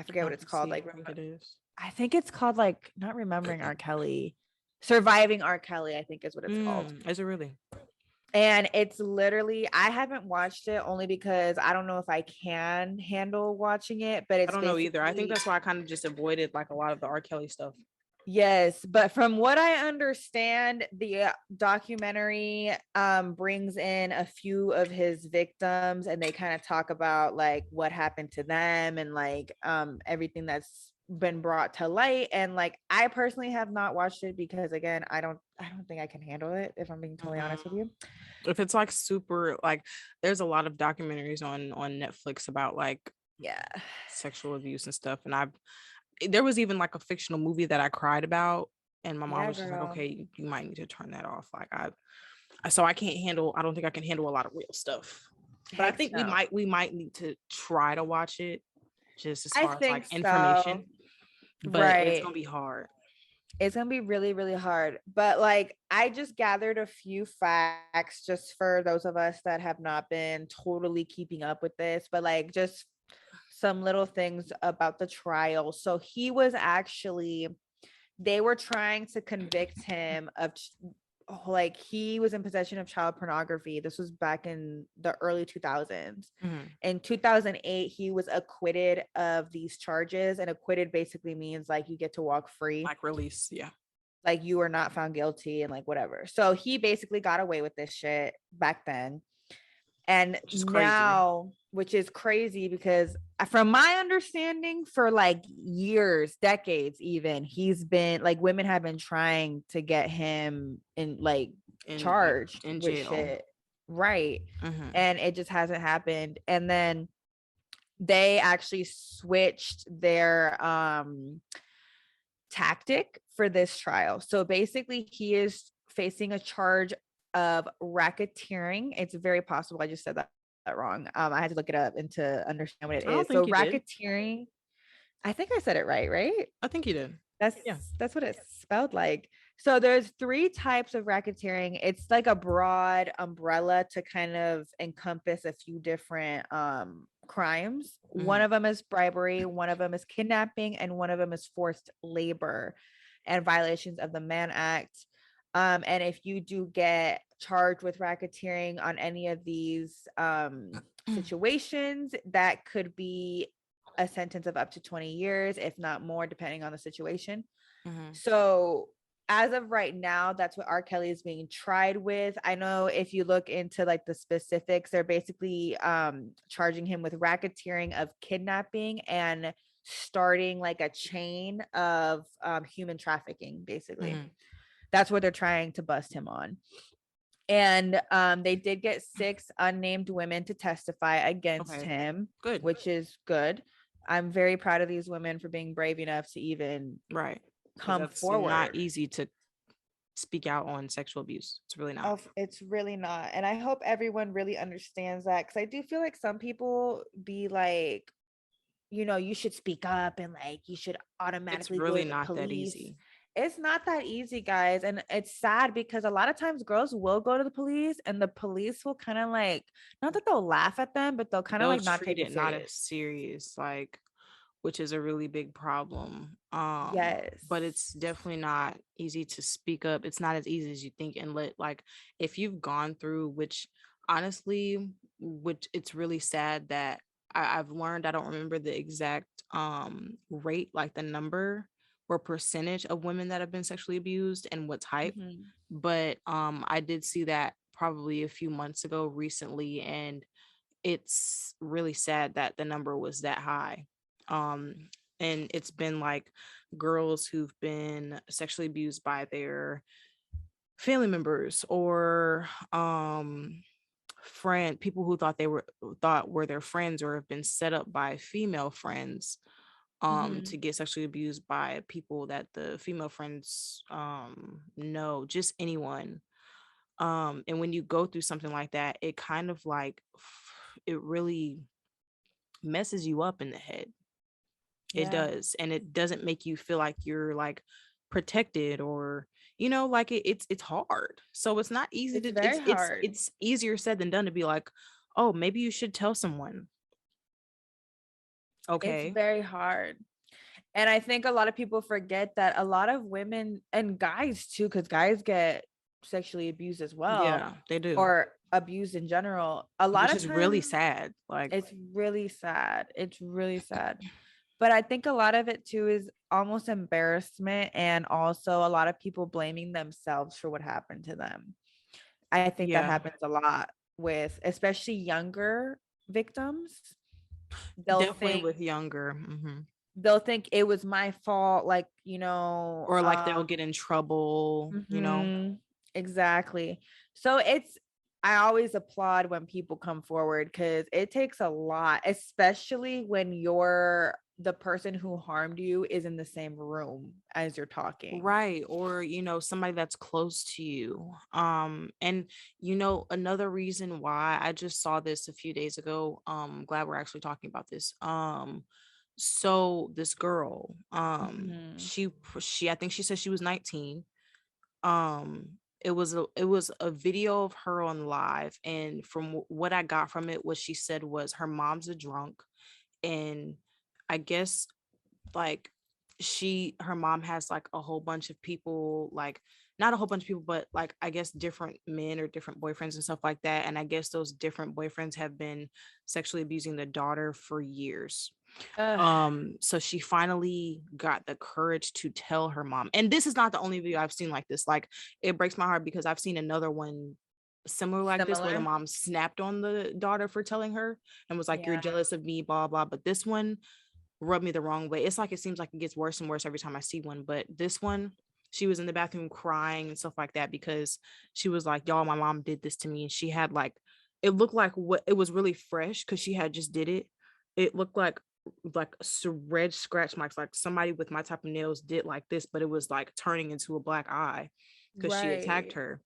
[SPEAKER 1] forget what it's called. Like, I think it's called like, not Remembering R. Kelly, Surviving R. Kelly, I think is what it's called.
[SPEAKER 2] Is it really?
[SPEAKER 1] And it's literally, I haven't watched it only because I don't know if I can handle watching it, but it's,
[SPEAKER 2] I don't know either. I think that's why I kind of just avoided like a lot of the R. Kelly stuff.
[SPEAKER 1] Yes, but from what I understand, the documentary brings in a few of his victims, and they kind of talk about like what happened to them and like everything that's been brought to light. And like I personally have not watched it because again, I don't think I can handle it, if I'm being totally honest with you.
[SPEAKER 2] If it's like super, like there's a lot of documentaries on Netflix about like sexual abuse and stuff, and there was even like a fictional movie that I cried about, and my mom was just like, okay, you might need to turn that off. Like so I don't think I can handle a lot of real stuff. But I think we might need to try to watch it just as far as like information. But it's gonna be hard.
[SPEAKER 1] It's gonna be really, really hard. But like I just gathered a few facts just for those of us that have not been totally keeping up with this, but like just some little things about the trial. So he was actually, they were trying to convict him of like he was in possession of child pornography. This was back in the early 2000s. In 2008, he was acquitted of these charges, and acquitted basically means like you get to walk free,
[SPEAKER 2] Like release. Yeah.
[SPEAKER 1] like you were not found guilty and like whatever. So he basically got away with this shit back then. And
[SPEAKER 2] Which is crazy.
[SPEAKER 1] now, which is crazy because from my understanding, for like years, decades, even, he's been like, women have been trying to get him in like charged
[SPEAKER 2] in
[SPEAKER 1] with
[SPEAKER 2] jail.
[SPEAKER 1] shit. Right. And it just hasn't happened. And then they actually switched their tactic for this trial. So basically, he is facing a charge of racketeering. It's very possible I just said that wrong. I had to look it up and to understand what it
[SPEAKER 2] I don't
[SPEAKER 1] is.
[SPEAKER 2] think
[SPEAKER 1] So
[SPEAKER 2] you did.
[SPEAKER 1] racketeering, I think I said it right?
[SPEAKER 2] I think you did.
[SPEAKER 1] That's what it's spelled like. So there's 3 types of racketeering. It's like a broad umbrella to kind of encompass a few different crimes. One of them is bribery, one of them is kidnapping, and one of them is forced labor and violations of the Mann Act. And if you do get charged with racketeering on any of these situations, that could be a sentence of up to 20 years, if not more, depending on the situation. So as of right now, that's what R. Kelly is being tried with. I know if you look into like the specifics, they're basically charging him with racketeering of kidnapping and starting like a chain of human trafficking, basically. That's what they're trying to bust him on. And they did get 6 unnamed women to testify against him.
[SPEAKER 2] Good.
[SPEAKER 1] Which is good. I'm very proud of these women for being brave enough to even come forward.
[SPEAKER 2] It's not easy to speak out on sexual abuse. It's really not.
[SPEAKER 1] Oh, it's really not. And I hope everyone really understands that, because I do feel like some people be like, you know, you should speak up and like you should automatically
[SPEAKER 2] it's really
[SPEAKER 1] go to
[SPEAKER 2] not
[SPEAKER 1] the police.
[SPEAKER 2] That easy.
[SPEAKER 1] It's not that easy, guys. And it's sad because a lot of times girls will go to the police and the police will kind of like, not that they'll laugh at them, but they'll kind of like not take it
[SPEAKER 2] not as serious, like, which is a really big problem.
[SPEAKER 1] Yes.
[SPEAKER 2] But it's definitely not easy to speak up. It's not as easy as you think. And like, if you've gone through, which honestly, it's really sad that I've learned, I don't remember the exact rate, like the number or percentage of women that have been sexually abused and what type. But I did see that probably a few months ago recently, and it's really sad that the number was that high. And it's been like girls who've been sexually abused by their family members or people who thought were their friends, or have been set up by female friends to get sexually abused by people that the female friends know, just anyone. And when you go through something like that, it kind of like it really messes you up in the head. It does. And it doesn't make you feel like you're like protected, or like it's hard. So it's not easy.
[SPEAKER 1] It's very hard.
[SPEAKER 2] It's easier said than done to be like, oh, maybe you should tell someone. Okay.
[SPEAKER 1] It's very hard. And I think a lot of people forget that a lot of women and guys too, because guys get sexually abused as well.
[SPEAKER 2] Yeah, they do.
[SPEAKER 1] Or abused in general. A lot of times,
[SPEAKER 2] really sad. Like,
[SPEAKER 1] it's really sad. It's really sad. But I think a lot of it too is almost embarrassment, and also a lot of people blaming themselves for what happened to them. I think that happens a lot with especially younger victims. They'll
[SPEAKER 2] definitely
[SPEAKER 1] think
[SPEAKER 2] with younger.
[SPEAKER 1] they'll think it was my fault, like,
[SPEAKER 2] or like they'll get in trouble,
[SPEAKER 1] exactly. So I always applaud when people come forward, because it takes a lot, especially when the person who harmed you is in the same room as you're talking.
[SPEAKER 2] Right. Or, somebody that's close to you. And, another reason why I just saw this a few days ago, glad we're actually talking about this. So this girl, she, I think she said she was 19. It was a video of her on live. And from what I got from it, what she said was her mom's a drunk. And I guess like her mom has like a whole bunch of people like not a whole bunch of people, but like I guess different men or different boyfriends and stuff like that. And I guess those different boyfriends have been sexually abusing the daughter for years.
[SPEAKER 1] Ugh,
[SPEAKER 2] So she finally got the courage to tell her mom. And this is not the only video I've seen like this. Like, it breaks my heart because I've seen another one similar like this where the
[SPEAKER 1] similar.
[SPEAKER 2] mom snapped on the daughter for telling her and was like, you're
[SPEAKER 1] Yeah.
[SPEAKER 2] jealous of me, blah blah. But this one rubbed me the wrong way. It's like it seems like it gets worse and worse every time I see one. But this one, she was in the bathroom crying and stuff like that because she was like, y'all, my mom did this to me. And she had like, it looked like what it was really fresh because she had just did it. It looked like red scratch marks, like somebody with my type of nails did like this, but it was like turning into a black eye because she attacked
[SPEAKER 1] Right.
[SPEAKER 2] her.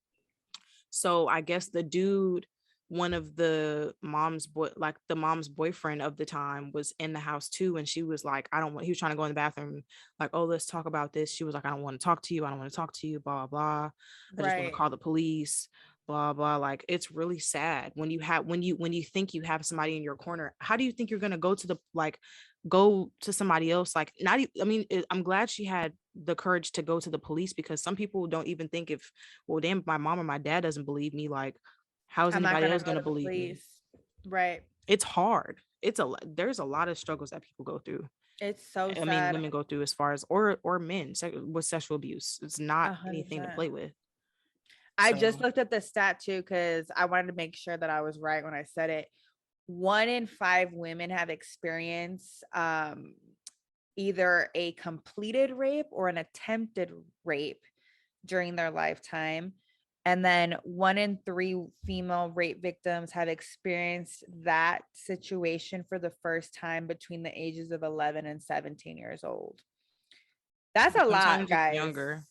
[SPEAKER 2] So I guess the dude, one of the mom's boyfriend of the time, was in the house too. And she was like, I don't want, he was trying to go in the bathroom, like, oh, let's talk about this. She was like, I don't want to talk to you. I don't want to talk to you, blah, blah. I just want to
[SPEAKER 1] Right.
[SPEAKER 2] call the police, blah, blah. Like, it's really sad when you have, when you think you have somebody in your corner. How do you think you're going to go to the, like, go to somebody else? Like, not even, I mean, I'm glad she had the courage to go to the police because some people don't even think if, well, damn, my mom or my dad doesn't believe me, like, how is
[SPEAKER 1] I'm not
[SPEAKER 2] anybody
[SPEAKER 1] gonna
[SPEAKER 2] else
[SPEAKER 1] go
[SPEAKER 2] going to
[SPEAKER 1] to the
[SPEAKER 2] believe me?
[SPEAKER 1] police. Right.
[SPEAKER 2] It's hard. There's a lot of struggles that people go through.
[SPEAKER 1] It's so
[SPEAKER 2] I mean,
[SPEAKER 1] sad.
[SPEAKER 2] women go through as far as, or men with sexual abuse. It's not anything to
[SPEAKER 1] 100%.
[SPEAKER 2] play with.
[SPEAKER 1] I just
[SPEAKER 2] So
[SPEAKER 1] looked at the stat too because I wanted to make sure that I was right when I said it. 1 in 5 women have experienced either a completed rape or an attempted rape during their lifetime. And then 1 in 3 female rape victims have experienced that situation for the first time between the ages of 11 and 17 years old. That's a lot,
[SPEAKER 2] sometimes it's
[SPEAKER 1] guys.
[SPEAKER 2] younger.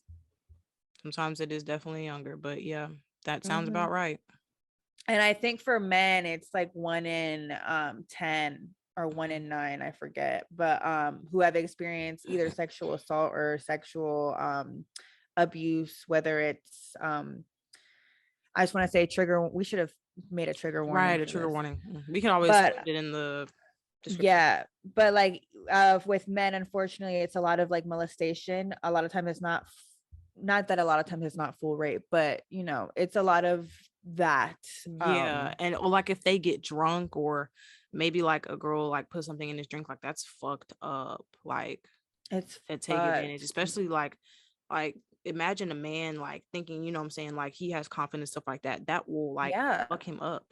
[SPEAKER 2] Sometimes it is definitely younger, but yeah, that sounds
[SPEAKER 1] Mhm.
[SPEAKER 2] about right.
[SPEAKER 1] And I think for men, it's like 1 in 10 or 1 in 9, I forget, but who have experienced either sexual assault or sexual abuse, whether it's I just want to say trigger. We should have made a trigger warning
[SPEAKER 2] Right, a
[SPEAKER 1] for
[SPEAKER 2] trigger
[SPEAKER 1] this.
[SPEAKER 2] warning. We can always
[SPEAKER 1] But
[SPEAKER 2] put it in the description.
[SPEAKER 1] yeah, but like with men, unfortunately, it's a lot of like molestation. A lot of time it's not that a lot of times it's not full rape, but you know, it's a lot of that.
[SPEAKER 2] Yeah, and or like if they get drunk, or maybe like a girl like put something in his drink, like that's fucked up. Like,
[SPEAKER 1] It's
[SPEAKER 2] to take advantage,
[SPEAKER 1] fucked.
[SPEAKER 2] especially like imagine a man like thinking, you know what I'm saying, like he has confidence, stuff like that. That will like
[SPEAKER 1] Yeah.
[SPEAKER 2] fuck him up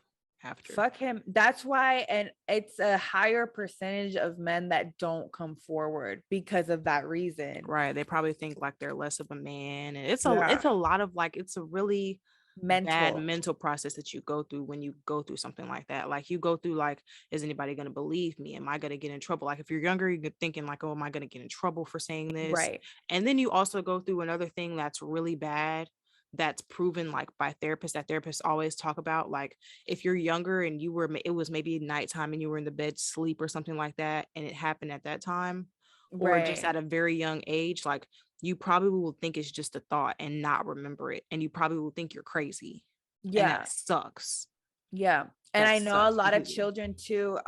[SPEAKER 2] after.
[SPEAKER 1] Fuck him. That's why, and it's a higher percentage of men that don't come forward because of that reason.
[SPEAKER 2] Right. They probably think like they're less of a man. And
[SPEAKER 1] Yeah.
[SPEAKER 2] it's a lot of like, it's a really bad
[SPEAKER 1] Mental.
[SPEAKER 2] mental process that you go through when you go through something like that. Like, you go through like, is anybody going to believe me? Am I going to get in trouble? Like, if you're younger, you're thinking like, oh, am I going to get in trouble for saying this?
[SPEAKER 1] Right.
[SPEAKER 2] And then you also go through another thing that's really bad, that's proven like by therapists, that therapists always talk about. Like, if you're younger and it was maybe nighttime and you were in the bed sleep or something like that, and it happened at that time, or just
[SPEAKER 1] Right.
[SPEAKER 2] at a very young age, like, you probably will think it's just a thought and not remember it. And you probably will think you're crazy. And that
[SPEAKER 1] Yeah.
[SPEAKER 2] sucks.
[SPEAKER 1] Yeah. And
[SPEAKER 2] That
[SPEAKER 1] I know a
[SPEAKER 2] sucks
[SPEAKER 1] lot of
[SPEAKER 2] completely.
[SPEAKER 1] children too,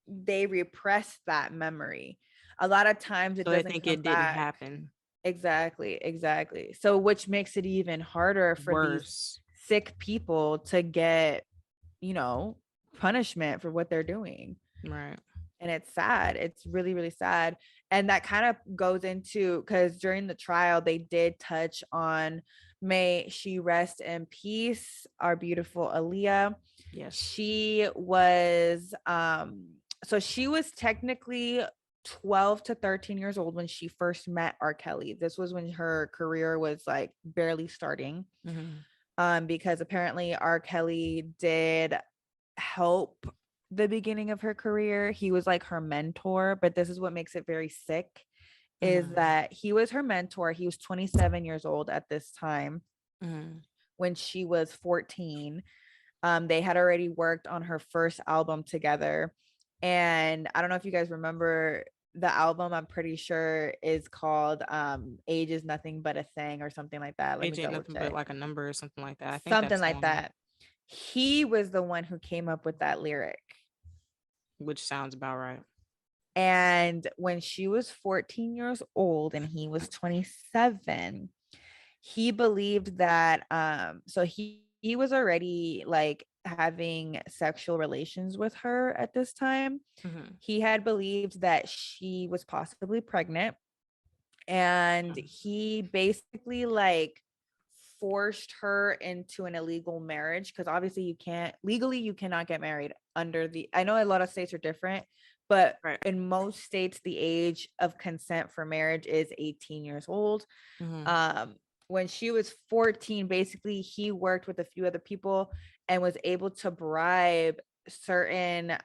[SPEAKER 1] they repress that memory. A lot of times it
[SPEAKER 2] So they
[SPEAKER 1] doesn't
[SPEAKER 2] think
[SPEAKER 1] come
[SPEAKER 2] it didn't
[SPEAKER 1] back.
[SPEAKER 2] happen.
[SPEAKER 1] Exactly. Exactly. So which makes it even harder for these
[SPEAKER 2] Worse.
[SPEAKER 1] sick people to get, you know, punishment for what they're doing.
[SPEAKER 2] Right.
[SPEAKER 1] And it's sad. It's really, really sad. And that kind of goes into, because during the trial they did touch on, may she rest in peace, our beautiful Aaliyah.
[SPEAKER 2] Yes.
[SPEAKER 1] She was so she was technically 12 to 13 years old when she first met R. Kelly. This was when her career was like barely starting.
[SPEAKER 2] Mhm.
[SPEAKER 1] Because apparently R. Kelly did help the beginning of her career. He was like her mentor, but this is what makes it very sick, is
[SPEAKER 2] Mhm.
[SPEAKER 1] that he was her mentor. He was 27 years old at this time
[SPEAKER 2] Mhm.
[SPEAKER 1] when she was 14. They had already worked on her first album together. And I don't know if you guys remember the album, I'm pretty sure is called Age is Nothing But a Thing or something like that. Let me
[SPEAKER 2] Age ain't
[SPEAKER 1] double
[SPEAKER 2] nothing but
[SPEAKER 1] check.
[SPEAKER 2] like a number or something like that. I think
[SPEAKER 1] Something
[SPEAKER 2] that's the
[SPEAKER 1] like
[SPEAKER 2] one,
[SPEAKER 1] that. He was the one who came up with that lyric.
[SPEAKER 2] which sounds about right.
[SPEAKER 1] And when she was 14 years old and he was 27, he believed that so he was already like having sexual relations with her at this time.
[SPEAKER 2] Mhm.
[SPEAKER 1] He had believed that she was possibly pregnant, and
[SPEAKER 2] Mm.
[SPEAKER 1] he basically like forced her into an illegal marriage, because obviously you cannot get married under the, I know a lot of states are different, but
[SPEAKER 2] Right.
[SPEAKER 1] in most states the age of consent for marriage is 18 years old.
[SPEAKER 2] Mhm.
[SPEAKER 1] um when she was 14, basically he worked with a few other people and was able to bribe certain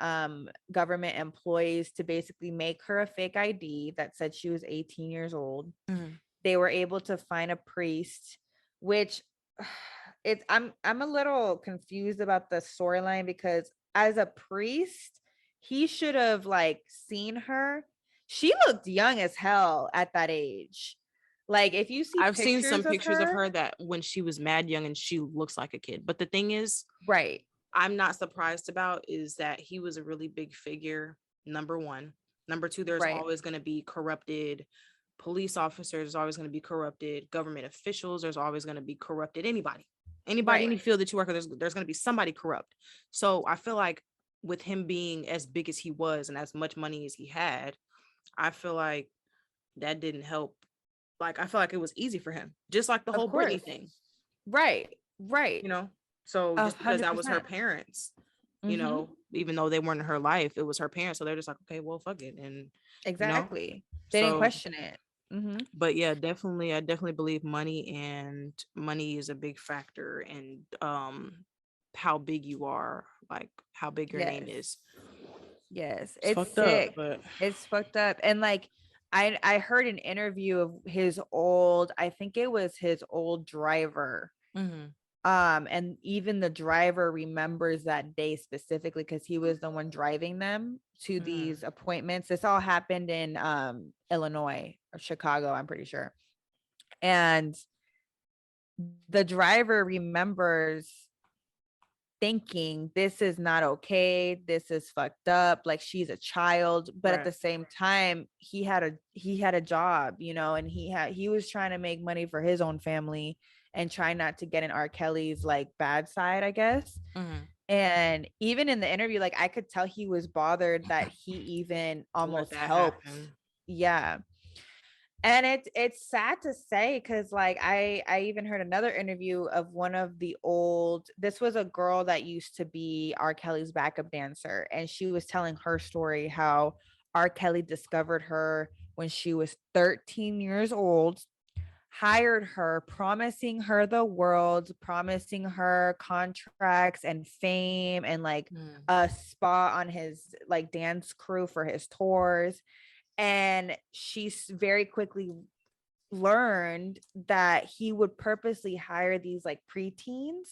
[SPEAKER 1] government employees to basically make her a fake ID that said she was 18 years old.
[SPEAKER 2] Mhm.
[SPEAKER 1] They were able to find a priest, which it's I'm a little confused about the storyline, because as a priest, he should have like seen her. She looked young as hell at that age. Like if you see
[SPEAKER 2] I've seen some
[SPEAKER 1] pictures of
[SPEAKER 2] pictures of
[SPEAKER 1] her,
[SPEAKER 2] her that when she was mad young and she looks like a kid. But the thing is,
[SPEAKER 1] right,
[SPEAKER 2] I'm not surprised about is that he was a really big figure, number one. Number two, there's
[SPEAKER 1] right,
[SPEAKER 2] always going to be corrupted police officers, there's always going to be corrupted government officials, there's always going to be corrupted anybody,
[SPEAKER 1] right.
[SPEAKER 2] any field that you work in, there's going to be somebody corrupt. So I feel like with him being as big as he was and as much money as he had, I feel like that didn't help. Like I feel like it was easy for him, just like the
[SPEAKER 1] Of
[SPEAKER 2] whole Britney
[SPEAKER 1] course.
[SPEAKER 2] thing,
[SPEAKER 1] Right, right.
[SPEAKER 2] you know. So
[SPEAKER 1] A
[SPEAKER 2] just because
[SPEAKER 1] hundred
[SPEAKER 2] that was her
[SPEAKER 1] percent.
[SPEAKER 2] parents,
[SPEAKER 1] Mm-hmm.
[SPEAKER 2] even though they weren't in her life, it was her parents. So they're just like, okay, well, fuck it, and you know.
[SPEAKER 1] Exactly. They didn't
[SPEAKER 2] So,
[SPEAKER 1] question it. Mm-hmm.
[SPEAKER 2] but yeah, definitely, I definitely believe money is a big factor, and how big you are, like how big your name
[SPEAKER 1] Yes.
[SPEAKER 2] is.
[SPEAKER 1] Yes.
[SPEAKER 2] It's
[SPEAKER 1] It's
[SPEAKER 2] fucked up,
[SPEAKER 1] sick.
[SPEAKER 2] but
[SPEAKER 1] It's fucked up. And like I heard an interview of his old, I think it was his old driver.
[SPEAKER 2] mhm,
[SPEAKER 1] And even the driver remembers that day specifically because he was the one driving them to
[SPEAKER 2] mhm,
[SPEAKER 1] these appointments. This all happened in Illinois or Chicago, I'm pretty sure. And the driver remembers thinking this is not okay, this is fucked up, like she's a child, but at
[SPEAKER 2] right,
[SPEAKER 1] the same time he had a job, and he was trying to make money for his own family and try not to get in R. Kelly's like bad side, I guess.
[SPEAKER 2] mhm.
[SPEAKER 1] And even in the interview, like I could tell he was bothered that he even
[SPEAKER 2] Let
[SPEAKER 1] almost
[SPEAKER 2] that
[SPEAKER 1] helped.
[SPEAKER 2] happen.
[SPEAKER 1] Yeah. And it's sad to say, because like I even heard another interview of one of the old, this was a girl that used to be R. Kelly's backup dancer, and she was telling her story how R. Kelly discovered her when she was 13 years old, hired her, promising her the world, promising her contracts and fame and like
[SPEAKER 2] Mm,
[SPEAKER 1] a spot on his like dance crew for his tours. And she's very quickly learned that he would purposely hire these like preteens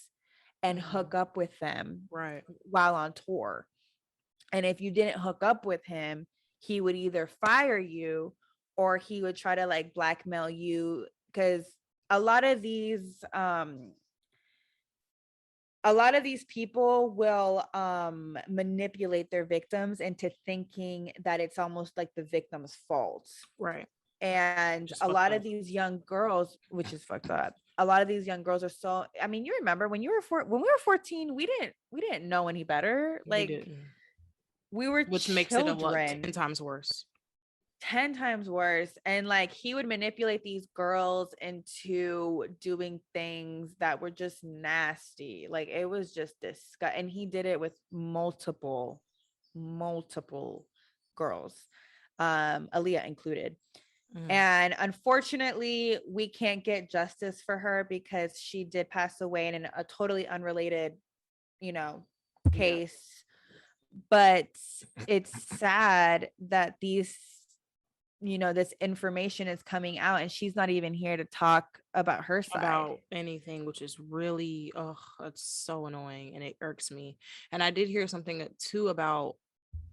[SPEAKER 1] and
[SPEAKER 2] mhm.
[SPEAKER 1] hook up with them
[SPEAKER 2] Right.
[SPEAKER 1] while on tour. And if you didn't hook up with him, he would either fire you or he would try to like blackmail you, because a lot of these um a lot of these people will manipulate their victims into thinking that it's almost like the victim's fault.
[SPEAKER 2] Right.
[SPEAKER 1] And
[SPEAKER 2] Just
[SPEAKER 1] a
[SPEAKER 2] fucked
[SPEAKER 1] lot of
[SPEAKER 2] up.
[SPEAKER 1] these young girls, which is fucked up, a lot of these young girls are so, I mean, you remember when when we were 14, we didn't know any better.
[SPEAKER 2] We
[SPEAKER 1] Like
[SPEAKER 2] didn't.
[SPEAKER 1] we were
[SPEAKER 2] Which makes it a lot
[SPEAKER 1] children.
[SPEAKER 2] 10 times worse.
[SPEAKER 1] 10 times worse. And like he would manipulate these girls into doing things that were just nasty. Like it was just disgusting. And he did it with multiple girls, Aaliyah included.
[SPEAKER 2] Mhm.
[SPEAKER 1] And unfortunately, we can't get justice for her because she did pass away in a totally unrelated, you know,
[SPEAKER 2] Yeah.
[SPEAKER 1] case. But it's sad that this information is coming out and she's not even here to talk about her side.
[SPEAKER 2] About anything, which is really, oh, it's so annoying and it irks me. And I did hear something too about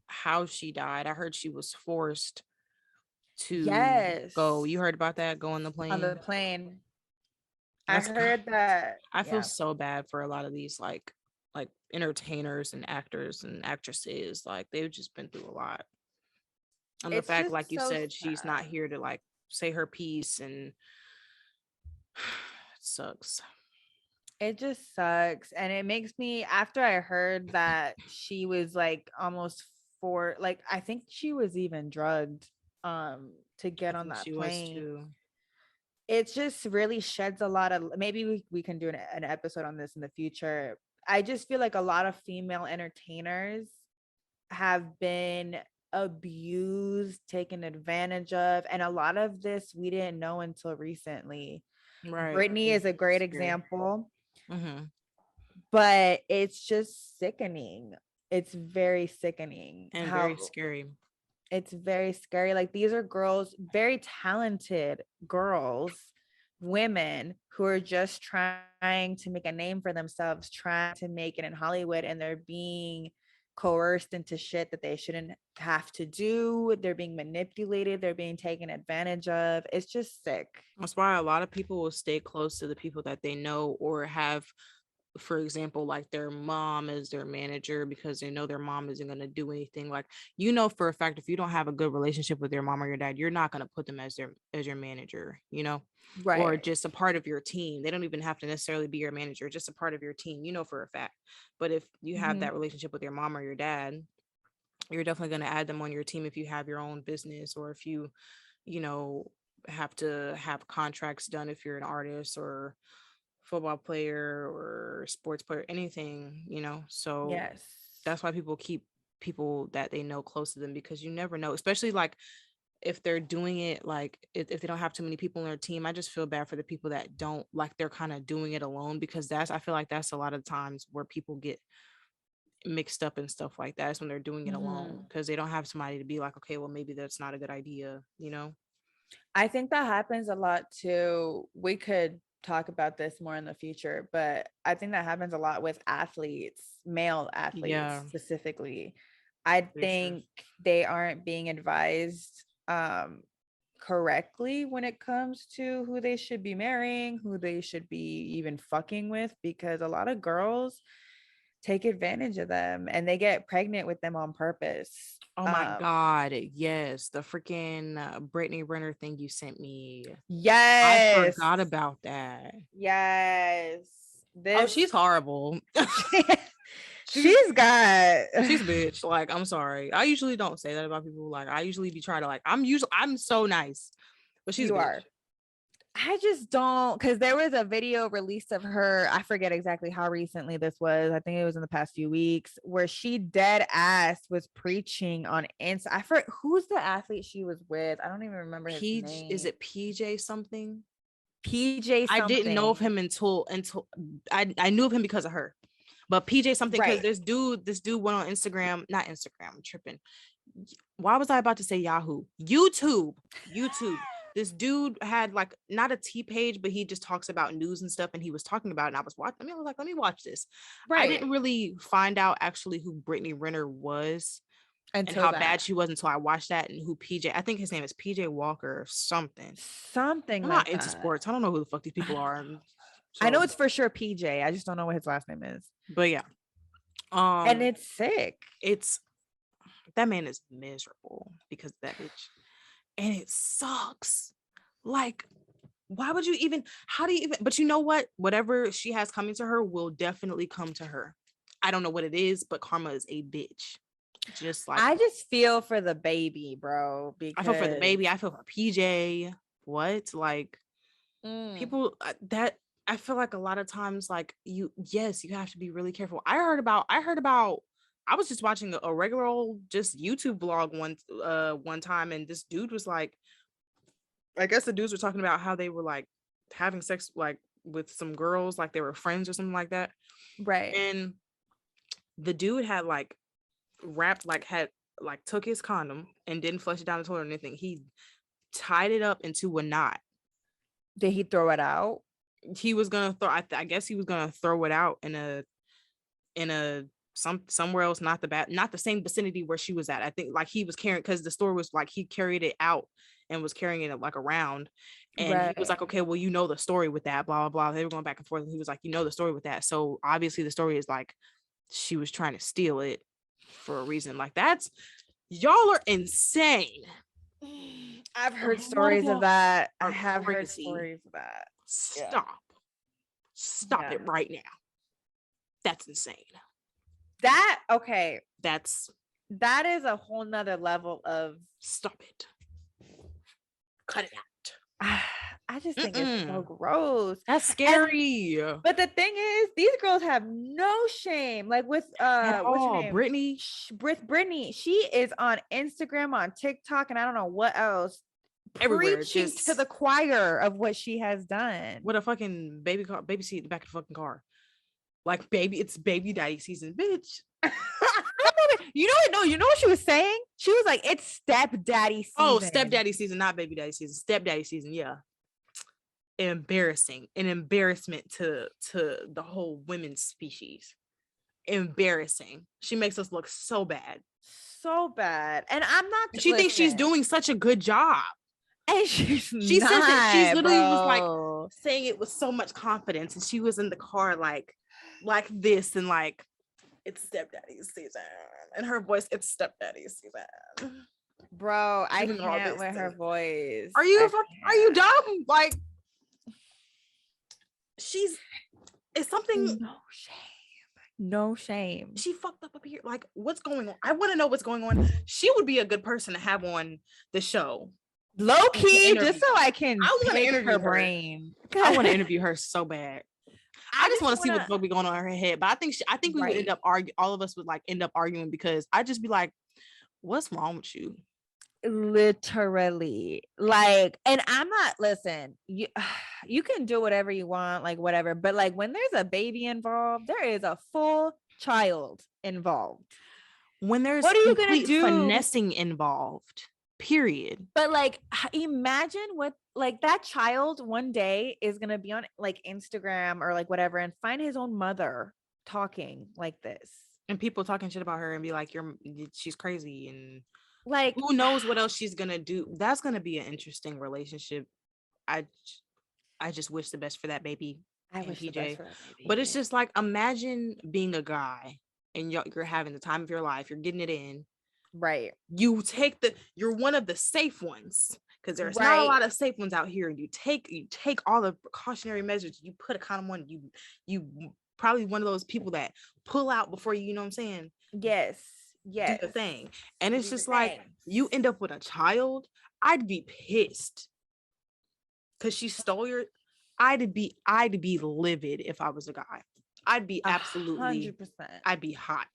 [SPEAKER 2] how she died. I heard she was forced to go.
[SPEAKER 1] Yes,
[SPEAKER 2] You heard about that? Go on the
[SPEAKER 1] on the
[SPEAKER 2] plane.
[SPEAKER 1] plane. I
[SPEAKER 2] That's
[SPEAKER 1] heard that.
[SPEAKER 2] I feel
[SPEAKER 1] Yeah.
[SPEAKER 2] so bad for a lot of these like entertainers and actors and actresses. Like they've just been through a lot. And the
[SPEAKER 1] It's
[SPEAKER 2] fact,
[SPEAKER 1] just
[SPEAKER 2] like you
[SPEAKER 1] so
[SPEAKER 2] said, she's not
[SPEAKER 1] sad.
[SPEAKER 2] here to like say her piece and sucks.
[SPEAKER 1] It just sucks. And it makes me, after I heard that she was like almost like I think she was even drugged to
[SPEAKER 2] I
[SPEAKER 1] get on
[SPEAKER 2] think
[SPEAKER 1] that
[SPEAKER 2] she was
[SPEAKER 1] plane.
[SPEAKER 2] too.
[SPEAKER 1] It just really sheds a lot of, maybe we can do an episode on this in the future. I just feel like a lot of female entertainers have been abused, taken advantage of, and a lot of this we didn't know until recently.
[SPEAKER 2] Right.
[SPEAKER 1] Brittany is a great example,
[SPEAKER 2] Mm-hmm.
[SPEAKER 1] but it's just sickening. It's very sickening
[SPEAKER 2] And
[SPEAKER 1] how
[SPEAKER 2] very scary.
[SPEAKER 1] it's very scary. Like these are girls, very talented girls, women who are just trying to make a name for themselves, trying to make it in Hollywood, and they're being coerced into shit that they shouldn't have to do. They're being manipulated, they're being taken advantage of. It's just sick.
[SPEAKER 2] That's why a lot of people will stay close to the people that they know or have, for example, like their mom is their manager, because they know their mom isn't going to do anything. Like, you know, for a fact, if you don't have a good relationship with your mom or your dad, you're not going to put them as your manager, you know, or
[SPEAKER 1] Right.
[SPEAKER 2] just a part of your team. They don't even have to necessarily be your manager, just a part of your team, you know, for a fact. But if you have that relationship with your mom or your dad, you're definitely going to add them on your team if you have your own business, or if you know, have to have contracts done if you're an artist or football player or sports player, anything, you know. So
[SPEAKER 1] Yes.
[SPEAKER 2] that's why people keep people that they know close to them, because you never know, especially like if they're doing it, like if they don't have too many people on their team. I just feel bad for the people that don't, like they're kind of doing it alone, because I feel like that's a lot of times where people get mixed up and stuff like that, is when they're doing it alone, because they don't have somebody to be like, okay, well, maybe that's not a good idea, you know.
[SPEAKER 1] I think that happens a lot too. We could talk about this more in the future, but I think that happens a lot with athletes, male athletes
[SPEAKER 2] Yeah,
[SPEAKER 1] specifically. I
[SPEAKER 2] very true.
[SPEAKER 1] think they aren't being advised correctly when it comes to who they should be marrying, who they should be even fucking with, because a lot of girls take advantage of them and they get pregnant with them on purpose.
[SPEAKER 2] Oh my God. Yes. The freaking Brittany Renner thing you sent me. I
[SPEAKER 1] Yes.
[SPEAKER 2] forgot about that.
[SPEAKER 1] Yes.
[SPEAKER 2] Oh,
[SPEAKER 1] This
[SPEAKER 2] she's horrible.
[SPEAKER 1] she's got
[SPEAKER 2] She's a bitch. Like, I'm sorry. I usually don't say that about people. Like, I usually be trying to, like, I'm so nice. But she's a
[SPEAKER 1] you
[SPEAKER 2] bitch.
[SPEAKER 1] are. I just don't, because there was a video released of her. I forget exactly how recently this was. I think it was in the past few weeks, where she dead ass was preaching on Insta. I forget who's the athlete she was with. I don't even remember his
[SPEAKER 2] Is
[SPEAKER 1] name.
[SPEAKER 2] it PJ something?
[SPEAKER 1] PJ
[SPEAKER 2] I didn't know of
[SPEAKER 1] something.
[SPEAKER 2] him until I knew of him because of her. But PJ something, because
[SPEAKER 1] Right.
[SPEAKER 2] this dude went on Instagram, not Instagram, I'm tripping. Why was I about to say Yahoo? YouTube. This dude had like not a T page, but he just talks about news and stuff. And he was talking about it, and I was watching. I was like, let me watch this.
[SPEAKER 1] Right.
[SPEAKER 2] I didn't really find out actually who Brittany Renner was and
[SPEAKER 1] Until
[SPEAKER 2] how
[SPEAKER 1] that.
[SPEAKER 2] bad she was until I watched that, and who PJ. I think his name is PJ Walker or something.
[SPEAKER 1] Something
[SPEAKER 2] I'm
[SPEAKER 1] like
[SPEAKER 2] not into
[SPEAKER 1] that.
[SPEAKER 2] sports. I don't know who the fuck these people are.
[SPEAKER 1] I know
[SPEAKER 2] So,
[SPEAKER 1] it's for sure PJ. I just don't know what his last name is.
[SPEAKER 2] but yeah,
[SPEAKER 1] And it's sick.
[SPEAKER 2] it's that man is miserable because of that bitch, and it sucks. Like, why would you even? How do you even? But you know what? Whatever she has coming to her will definitely come to her. I don't know what it is, but karma is a bitch. Just like
[SPEAKER 1] I just feel for the baby, bro. Because
[SPEAKER 2] I feel for the baby. I feel for PJ. What? Like people that I feel like a lot of times, like you have to be really careful. I heard about I was just watching a regular old just YouTube vlog one time, and this dude was like, I guess the dudes were talking about how they were like having sex like with some girls, like they were friends or something like that.
[SPEAKER 1] Right.
[SPEAKER 2] And the dude had like took his condom and didn't flush it down the toilet or anything. He tied it up into a knot.
[SPEAKER 1] Did he throw it out?
[SPEAKER 2] He was gonna throw. I guess he was gonna throw it out in a somewhere else, not the same vicinity where she was at. I think like he was carrying, because the store was like he carried it out and was carrying it like around, and he was like, okay, well, you know the story with that, blah blah blah. They were going back and forth, and he was like, you know the story with that. So obviously the story is like she was trying to steal it for a reason. Like that's y'all are insane.
[SPEAKER 1] I've heard stories of that. I have heard
[SPEAKER 2] crazy.
[SPEAKER 1] stories of that.
[SPEAKER 2] Stop. Stop it right now. That's insane.
[SPEAKER 1] That is a whole nother level of
[SPEAKER 2] stop it. Cut it out.
[SPEAKER 1] I just think it's so gross.
[SPEAKER 2] That's scary.
[SPEAKER 1] But the thing is, these girls have no shame. Like with what's her name?
[SPEAKER 2] Brittany.
[SPEAKER 1] Brittany, she is on Instagram, on TikTok, and I don't know what else.
[SPEAKER 2] Everywhere,
[SPEAKER 1] preaching to the choir of what she has done.
[SPEAKER 2] With a fucking baby seat in the back of the fucking car. Like, it's baby daddy season, bitch.
[SPEAKER 1] You know what she was saying? She was like, it's stepdaddy season.
[SPEAKER 2] Oh, stepdaddy season, not baby daddy season. Stepdaddy season, yeah. Embarrassing. An embarrassment to the whole women's species. Embarrassing. She makes us look so bad.
[SPEAKER 1] So bad. And I'm not.
[SPEAKER 2] She thinks she's doing such a good job.
[SPEAKER 1] And she says
[SPEAKER 2] that she literally was like saying it with so much confidence, and she was in the car like this, and like, it's stepdaddy's season, and her voice, it's stepdaddy's season.
[SPEAKER 1] Bro, I can't with her voice.
[SPEAKER 2] Are you dumb? Like, it's something.
[SPEAKER 1] No shame.
[SPEAKER 2] She fucked up here. Like, what's going on? I want to know what's going on. She would be a good person to have on the show.
[SPEAKER 1] Low key, just so I can pick her brain.
[SPEAKER 2] I want to interview her so bad. I just want to see what's going to be going on in her head. But I think we would end up arguing. All of us would like end up arguing, because I'd just be like, "What's wrong with you?"
[SPEAKER 1] Literally, like, and I'm not. Listen, you can do whatever you want, like whatever. But like when there's a baby involved, there is a full child involved.
[SPEAKER 2] When there's what are you gonna do? Finessing involved. Period.
[SPEAKER 1] But like, imagine what like that child one day is gonna be on like Instagram or like whatever and find his own mother talking like this,
[SPEAKER 2] and people talking shit about her and be like, she's crazy, and
[SPEAKER 1] like,
[SPEAKER 2] who knows what else she's gonna do. That's gonna be an interesting relationship. I just wish the best for that baby.
[SPEAKER 1] I wish the best for that baby.
[SPEAKER 2] But it's just like, imagine being a guy and you're having the time of your life, you're getting it in.
[SPEAKER 1] Right.
[SPEAKER 2] You're one of the safe ones, because there's not a lot of safe ones out here. And you take all the precautionary measures. You put a condom on. You probably one of those people that pull out before you know what I'm saying.
[SPEAKER 1] Yes.
[SPEAKER 2] Do the thing. And it's just like, you end up with a child. I'd be pissed because she stole your. I'd be livid if I was a guy. I'd be absolutely 100%. I'd be hot.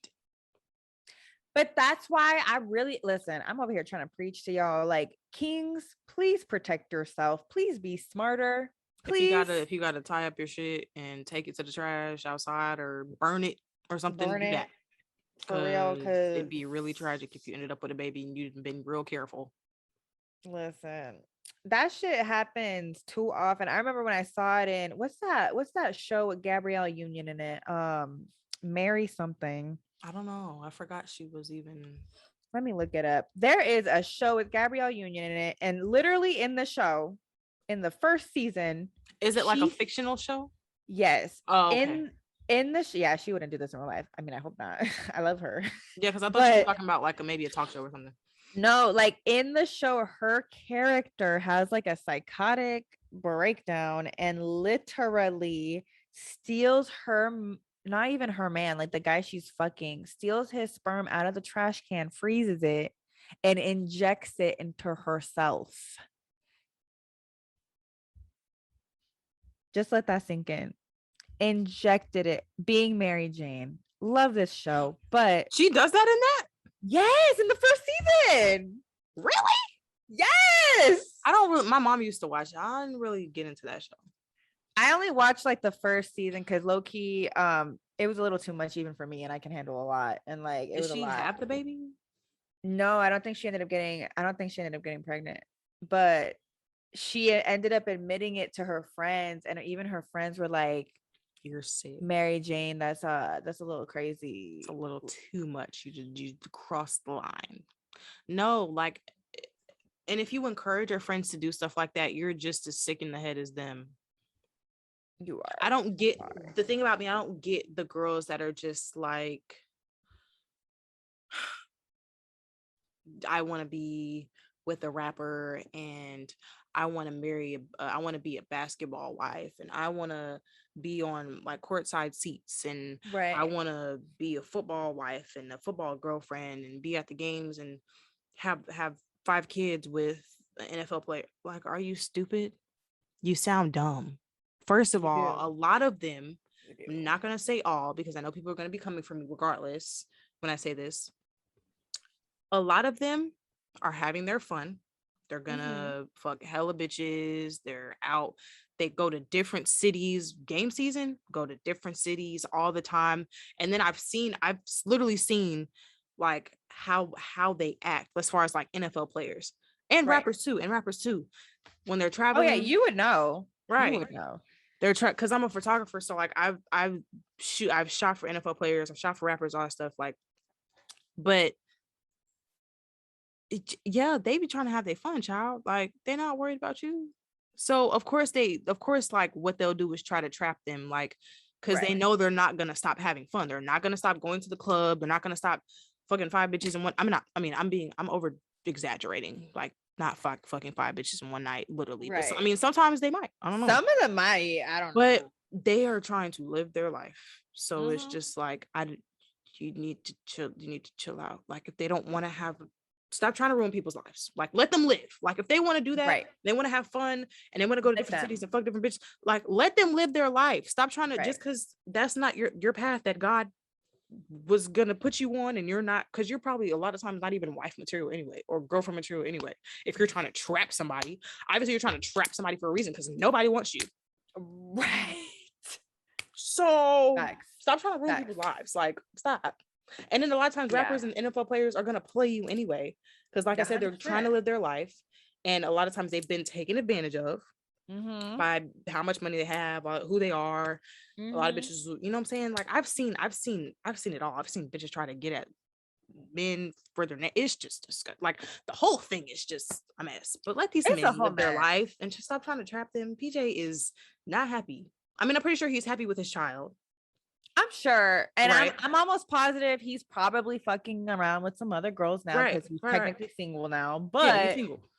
[SPEAKER 1] But that's why I really listen. I'm over here trying to preach to y'all, like, kings, please protect yourself. Please be smarter. Please.
[SPEAKER 2] If you gotta tie up your shit and take it to the trash outside or burn it or something, do that.
[SPEAKER 1] For real, because
[SPEAKER 2] it'd be really tragic if you ended up with a baby and you'd been real careful.
[SPEAKER 1] Listen, that shit happens too often. I remember when I saw it in what's that show with Gabrielle Union in it? Mary something.
[SPEAKER 2] I don't know. I forgot she was even.
[SPEAKER 1] Let me look it up. There is a show with Gabrielle Union in it, and literally in the show, in the first season,
[SPEAKER 2] is it like a fictional show?
[SPEAKER 1] Yes.
[SPEAKER 2] Oh, okay.
[SPEAKER 1] In the yeah, she wouldn't do this in real life. I mean, I hope not. I love her.
[SPEAKER 2] Yeah, because I thought she was talking about like maybe a talk show or something.
[SPEAKER 1] No, like in the show, her character has like a psychotic breakdown and literally steals her. Not even her man, like the guy she's fucking, steals his sperm out of the trash can, freezes it, and injects it into herself. Just let that sink in. Injected it, being Mary Jane. Love this show, but
[SPEAKER 2] she does that in that?
[SPEAKER 1] Yes, in the first season.
[SPEAKER 2] Really?
[SPEAKER 1] Yes.
[SPEAKER 2] My mom used to watch it. I didn't really get into that show.
[SPEAKER 1] I only watched like the first season because low key, it was a little too much even for me, and I can handle a lot. And like, it was a lot. Did she
[SPEAKER 2] have the baby?
[SPEAKER 1] No, I don't think she ended up getting pregnant. But she ended up admitting it to her friends, and even her friends were like,
[SPEAKER 2] "You're sick,
[SPEAKER 1] Mary Jane. That's a little crazy.
[SPEAKER 2] It's a little too much. You crossed the line." No, like, and if you encourage your friends to do stuff like that, you're just as sick in the head as them.
[SPEAKER 1] You are.
[SPEAKER 2] I don't get the thing about me. I don't get the girls that are just like, I want to be with a rapper, and I want to I want to be a basketball wife, and I want to be on like courtside seats, and I
[SPEAKER 1] Right.
[SPEAKER 2] want to be a football wife and a football girlfriend, and be at the games, and have 5 kids with an NFL player. Like, are you stupid? You sound dumb. First of
[SPEAKER 1] You
[SPEAKER 2] all, a
[SPEAKER 1] do.
[SPEAKER 2] lot of them,
[SPEAKER 1] You do.
[SPEAKER 2] I'm not going to say all because I know people are going to be coming for me regardless when I say this. A lot of them are having their fun. They're gonna fuck hella bitches. They're out. They go to different cities. Game season, go to different cities all the time. And then I've literally seen like how they act as far as like NFL players and
[SPEAKER 1] Right.
[SPEAKER 2] rappers too, when they're
[SPEAKER 1] Oh yeah,
[SPEAKER 2] traveling.
[SPEAKER 1] you would know. You
[SPEAKER 2] Right.
[SPEAKER 1] would know.
[SPEAKER 2] They're because I'm a photographer, so like I've shot for NFL players, I've shot for rappers, all that stuff. Like, but yeah, they be trying to have their fun, child. Like, they're not worried about you. So of course like what they'll do is try to trap them, like, because they
[SPEAKER 1] Right.
[SPEAKER 2] know they're not gonna stop having fun. They're not gonna stop going to the club. They're not gonna stop fucking 5 bitches in one. I'm over exaggerating. Like, not fucking 5 bitches in one night, literally. But
[SPEAKER 1] Right.
[SPEAKER 2] sometimes they might. I don't know.
[SPEAKER 1] Some of them might. I don't
[SPEAKER 2] But
[SPEAKER 1] know.
[SPEAKER 2] they are trying to live their life. So it's
[SPEAKER 1] Mhm.
[SPEAKER 2] just like, you need to chill. You need to chill out. Like, if they don't want to stop trying to ruin people's lives. Like, let them live. Like, if they want to do that,
[SPEAKER 1] Right.
[SPEAKER 2] they want to have fun, and they want to go to
[SPEAKER 1] Let
[SPEAKER 2] different
[SPEAKER 1] them.
[SPEAKER 2] cities and fuck different bitches. Like, let them live their life. Stop trying to,
[SPEAKER 1] Right.
[SPEAKER 2] just because that's not your path that God was gonna put you on, and you're not, because you're probably a lot of times not even wife material anyway, or girlfriend material anyway. If you're trying to trap somebody, obviously you're trying to trap somebody for a reason, because nobody wants you.
[SPEAKER 1] Right.
[SPEAKER 2] So
[SPEAKER 1] Facts.
[SPEAKER 2] stop trying to ruin
[SPEAKER 1] Facts.
[SPEAKER 2] people's lives. Like, stop. And then a lot of times rappers and NFL players are gonna play you anyway. Because like I said, they're trying to
[SPEAKER 1] 100%.
[SPEAKER 2] live their life. And a lot of times they've been taken advantage of by how much money they have, who they are. A lot of bitches, you know what I'm saying? Like, I've seen it all. I've seen bitches try to get at men for their neck. It's just disgusting. Like, the whole thing is just a mess. But let these
[SPEAKER 1] It's a
[SPEAKER 2] men
[SPEAKER 1] whole
[SPEAKER 2] live their
[SPEAKER 1] mess.
[SPEAKER 2] life and just stop trying to trap them. PJ is not happy. I mean, I'm pretty sure he's happy with his child.
[SPEAKER 1] I'm sure. And
[SPEAKER 2] Right.
[SPEAKER 1] I'm almost positive he's probably fucking around with some other girls now, because he's technically single now.
[SPEAKER 2] Yeah, he's
[SPEAKER 1] But
[SPEAKER 2] single.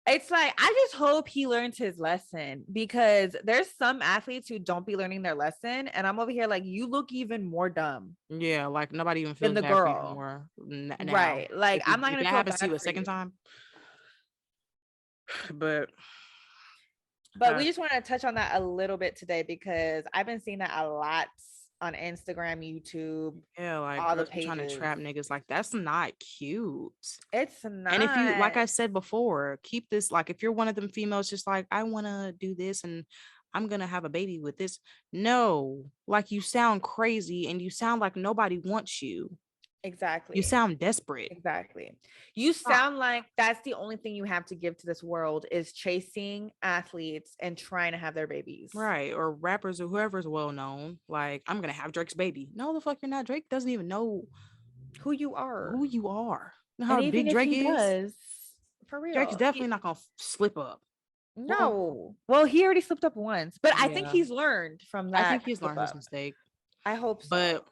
[SPEAKER 1] it's like, I just hope he learns his lesson, because there's some athletes who don't be learning their lesson. And I'm over here like, you look even more dumb
[SPEAKER 2] Yeah, like, nobody even
[SPEAKER 1] than
[SPEAKER 2] feels
[SPEAKER 1] the
[SPEAKER 2] bad for you
[SPEAKER 1] girl.
[SPEAKER 2] anymore now.
[SPEAKER 1] Right. Like, I'm not
[SPEAKER 2] If
[SPEAKER 1] gonna
[SPEAKER 2] that
[SPEAKER 1] feel
[SPEAKER 2] happens to
[SPEAKER 1] bad
[SPEAKER 2] you a
[SPEAKER 1] for
[SPEAKER 2] second
[SPEAKER 1] you.
[SPEAKER 2] time, but
[SPEAKER 1] But we just want to touch on that a little bit today, because I've been seeing that a lot on Instagram, YouTube,
[SPEAKER 2] yeah, like,
[SPEAKER 1] all the
[SPEAKER 2] girls be trying to
[SPEAKER 1] pages.
[SPEAKER 2] trap niggas. Like, that's not cute.
[SPEAKER 1] It's not.
[SPEAKER 2] And if you, like I said before, keep this, like, if you're one of them females just like, I want to do this and I'm gonna have a baby with this. No, like, you sound crazy and you sound like nobody wants you.
[SPEAKER 1] Exactly.
[SPEAKER 2] You sound desperate.
[SPEAKER 1] Exactly. You
[SPEAKER 2] Stop.
[SPEAKER 1] sound like that's the only thing you have to give to this world, is chasing athletes and trying to have their babies.
[SPEAKER 2] Right. Or rappers or whoever's well known. Like, I'm gonna have Drake's baby. No, the fuck you're not. Drake doesn't even know
[SPEAKER 1] Who you are.
[SPEAKER 2] who you are. You know
[SPEAKER 1] And
[SPEAKER 2] how
[SPEAKER 1] even
[SPEAKER 2] big
[SPEAKER 1] if
[SPEAKER 2] Drake
[SPEAKER 1] he
[SPEAKER 2] is?
[SPEAKER 1] does, for
[SPEAKER 2] Drake's
[SPEAKER 1] real.
[SPEAKER 2] definitely not gonna slip up.
[SPEAKER 1] No. Well, he already slipped up once, but I think
[SPEAKER 2] Yeah.
[SPEAKER 1] he's learned from that.
[SPEAKER 2] I think he's learned his
[SPEAKER 1] slip-up.
[SPEAKER 2] mistake.
[SPEAKER 1] I hope so.
[SPEAKER 2] But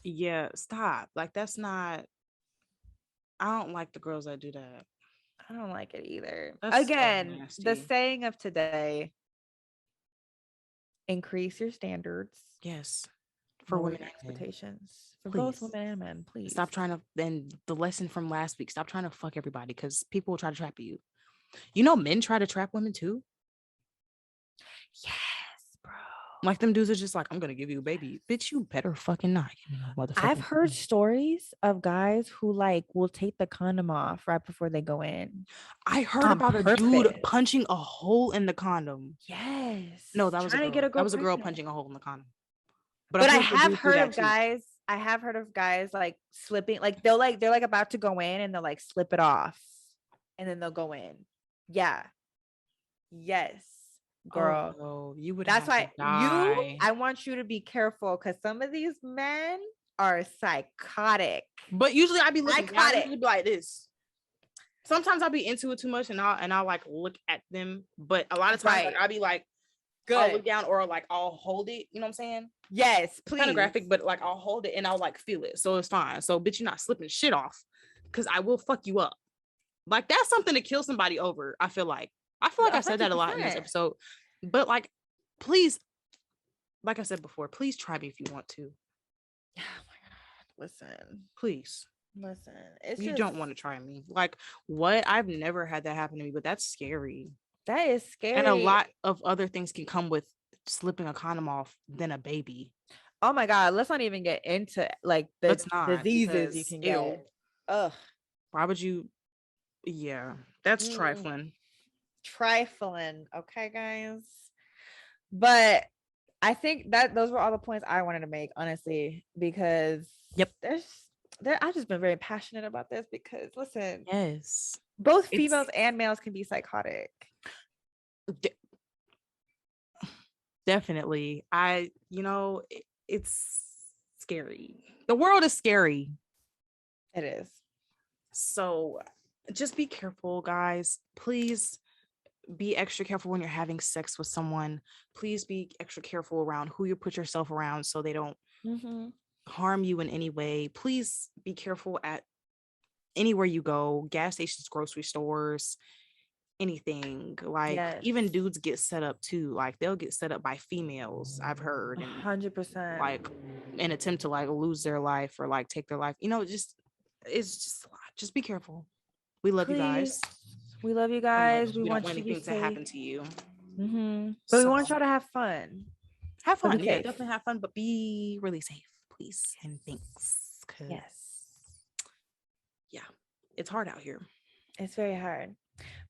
[SPEAKER 2] yeah, stop. Like, that's not, I don't like the girls that do that.
[SPEAKER 1] I don't like it either.
[SPEAKER 2] That's so
[SPEAKER 1] Again, the
[SPEAKER 2] nasty.
[SPEAKER 1] saying of today: increase your standards
[SPEAKER 2] Yes. For
[SPEAKER 1] lower
[SPEAKER 2] women
[SPEAKER 1] your
[SPEAKER 2] and men.
[SPEAKER 1] expectations for
[SPEAKER 2] Please.
[SPEAKER 1] both women and men. Please
[SPEAKER 2] Stop trying to, then the lesson from last week, stop trying to fuck everybody, because people will try to trap you. You know, men try to trap women too.
[SPEAKER 1] Yes, bro.
[SPEAKER 2] Like, them dudes are just like, I'm gonna give you a baby. Bitch, you better fucking not give me a motherfucking
[SPEAKER 1] I've heard
[SPEAKER 2] baby.
[SPEAKER 1] stories of guys who like will take the condom off right before they go in.
[SPEAKER 2] I heard
[SPEAKER 1] On
[SPEAKER 2] about a dude
[SPEAKER 1] purpose.
[SPEAKER 2] punching a hole in the condom.
[SPEAKER 1] Yes.
[SPEAKER 2] No, that was a
[SPEAKER 1] Trying to
[SPEAKER 2] girl.
[SPEAKER 1] get a girl
[SPEAKER 2] That was a girl
[SPEAKER 1] pregnant.
[SPEAKER 2] punching a hole in the condom.
[SPEAKER 1] But
[SPEAKER 2] I've
[SPEAKER 1] I
[SPEAKER 2] heard the
[SPEAKER 1] have
[SPEAKER 2] dudes do
[SPEAKER 1] heard
[SPEAKER 2] that
[SPEAKER 1] of
[SPEAKER 2] too.
[SPEAKER 1] guys. I have heard of guys like slipping, like they're like about to go in and they'll like slip it off, and then they'll go in. Yeah. Yes, girl.
[SPEAKER 2] Oh, no, you would
[SPEAKER 1] That's
[SPEAKER 2] have to
[SPEAKER 1] why you.
[SPEAKER 2] die.
[SPEAKER 1] I want you to be careful, because some of these men are psychotic.
[SPEAKER 2] But usually I be looking down. I
[SPEAKER 1] Psychotic.
[SPEAKER 2] usually be like this. Sometimes I'll be into it too much, and I'll like look at them. But a lot of times, like,
[SPEAKER 1] Right.
[SPEAKER 2] I'll be like, I'll look down, or like I'll hold it. You know what I'm saying?
[SPEAKER 1] Yes, please.
[SPEAKER 2] Kind of graphic, but like, I'll hold it and I'll like feel it, so it's fine. So bitch, you're not slipping shit off, because I will fuck you up. Like that's something to kill somebody over. I feel like I said that a lot in this
[SPEAKER 1] 100%.
[SPEAKER 2] episode, but like, please, like I said before, please try me if you want to.
[SPEAKER 1] Oh my God.
[SPEAKER 2] Please.
[SPEAKER 1] Listen. It's
[SPEAKER 2] You
[SPEAKER 1] just,
[SPEAKER 2] don't want to try me. Like, what? I've never had that happen to me, but that's scary.
[SPEAKER 1] that is
[SPEAKER 2] And a
[SPEAKER 1] scary.
[SPEAKER 2] lot of other things can come with slipping a condom off than a baby.
[SPEAKER 1] Oh my God. Let's not even get into like the
[SPEAKER 2] Let's not,
[SPEAKER 1] diseases you
[SPEAKER 2] because
[SPEAKER 1] can
[SPEAKER 2] ew.
[SPEAKER 1] get. Ugh.
[SPEAKER 2] Why would you? Yeah, that's
[SPEAKER 1] Mm.
[SPEAKER 2] trifling.
[SPEAKER 1] Trifling. Okay, guys. But I think that those were all the points I wanted to make, honestly, because
[SPEAKER 2] Yep.
[SPEAKER 1] I've just been very passionate about this because listen,
[SPEAKER 2] Yes.
[SPEAKER 1] both females and males can be psychotic.
[SPEAKER 2] Definitely. It's scary. The world is scary.
[SPEAKER 1] It is.
[SPEAKER 2] So just be careful, guys. Please be extra careful when you're having sex with someone. Please be extra careful around who you put yourself around so they don't harm you in any way. Please be careful at anywhere you go, gas stations, grocery stores, anything. Like, even dudes get set up too. Like, they'll get set up by females, I've heard, and
[SPEAKER 1] 100%.
[SPEAKER 2] like an attempt to like lose their life or like take their life. It's just a lot. Just be careful. We love you guys.
[SPEAKER 1] We love you
[SPEAKER 2] So
[SPEAKER 1] guys.
[SPEAKER 2] much.
[SPEAKER 1] We want
[SPEAKER 2] want
[SPEAKER 1] you to be
[SPEAKER 2] anything to
[SPEAKER 1] safe.
[SPEAKER 2] happen to you.
[SPEAKER 1] But we want y'all to have fun.
[SPEAKER 2] Have
[SPEAKER 1] But
[SPEAKER 2] fun.
[SPEAKER 1] be
[SPEAKER 2] Yeah,
[SPEAKER 1] safe.
[SPEAKER 2] definitely have fun, but be really safe, please. And thanks.
[SPEAKER 1] Yes.
[SPEAKER 2] Yeah, it's hard out here.
[SPEAKER 1] It's very hard.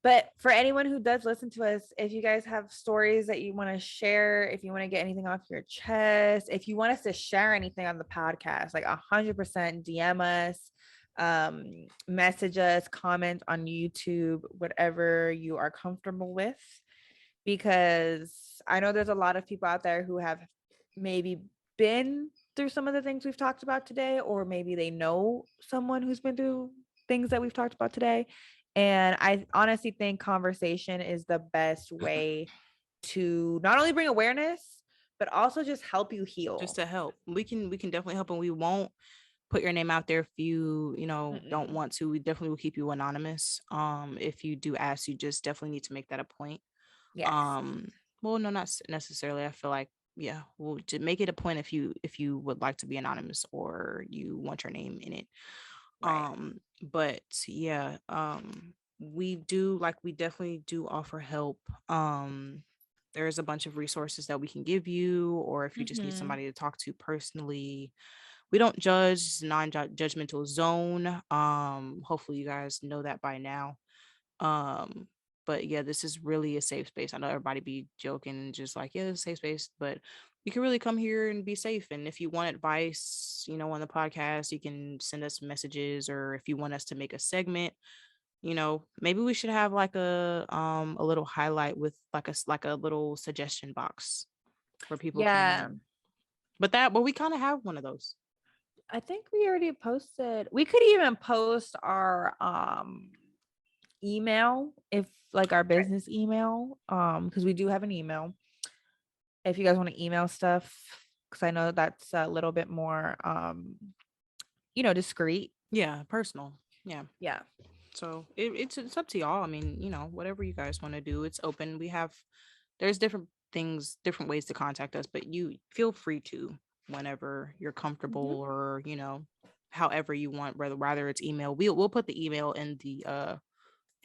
[SPEAKER 1] But for anyone who does listen to us, if you guys have stories that you want to share, if you want to get anything off your chest, if you want us to share anything on the podcast, like 100% DM us, message us, comment on YouTube, whatever you are comfortable with, because I know there's a lot of people out there who have maybe been through some of the things we've talked about today, or maybe they know someone who's been through things that we've talked about today. And I honestly think conversation is the best way to not only bring awareness, but also just help you heal.
[SPEAKER 2] Just to help. We can definitely help, and we won't put your name out there if you don't want to. We definitely will keep you anonymous. If you do ask, you just definitely need to make that a point.
[SPEAKER 1] Yes.
[SPEAKER 2] Well, no, not necessarily. I feel like, yeah, we'll just make it a point if you would like to be anonymous or you want your name in it. Right. But yeah, we definitely do offer help. There's a bunch of resources that we can give you, or if you just need somebody to talk to personally. We don't judge. It's a non-judgmental zone. Hopefully you guys know that by now. But yeah, this is really a safe space. I know everybody be joking and just like, yeah, it's a safe space, but you can really come here and be safe. And if you want advice, on the podcast, you can send us messages, or if you want us to make a segment, maybe we should have like a little highlight with like a little suggestion box where people can. But we kind of have one of those.
[SPEAKER 1] I think we already posted. We could even post our email, if like our business email, because we do have an email. If you guys want to email stuff, because I know that's a little bit more discreet.
[SPEAKER 2] Yeah, personal.
[SPEAKER 1] Yeah.
[SPEAKER 2] So it's up to y'all. I mean, whatever you guys want to do, it's open. There's different things, different ways to contact us, but you feel free to whenever you're comfortable, or however you want, rather it's email. We'll put the email in the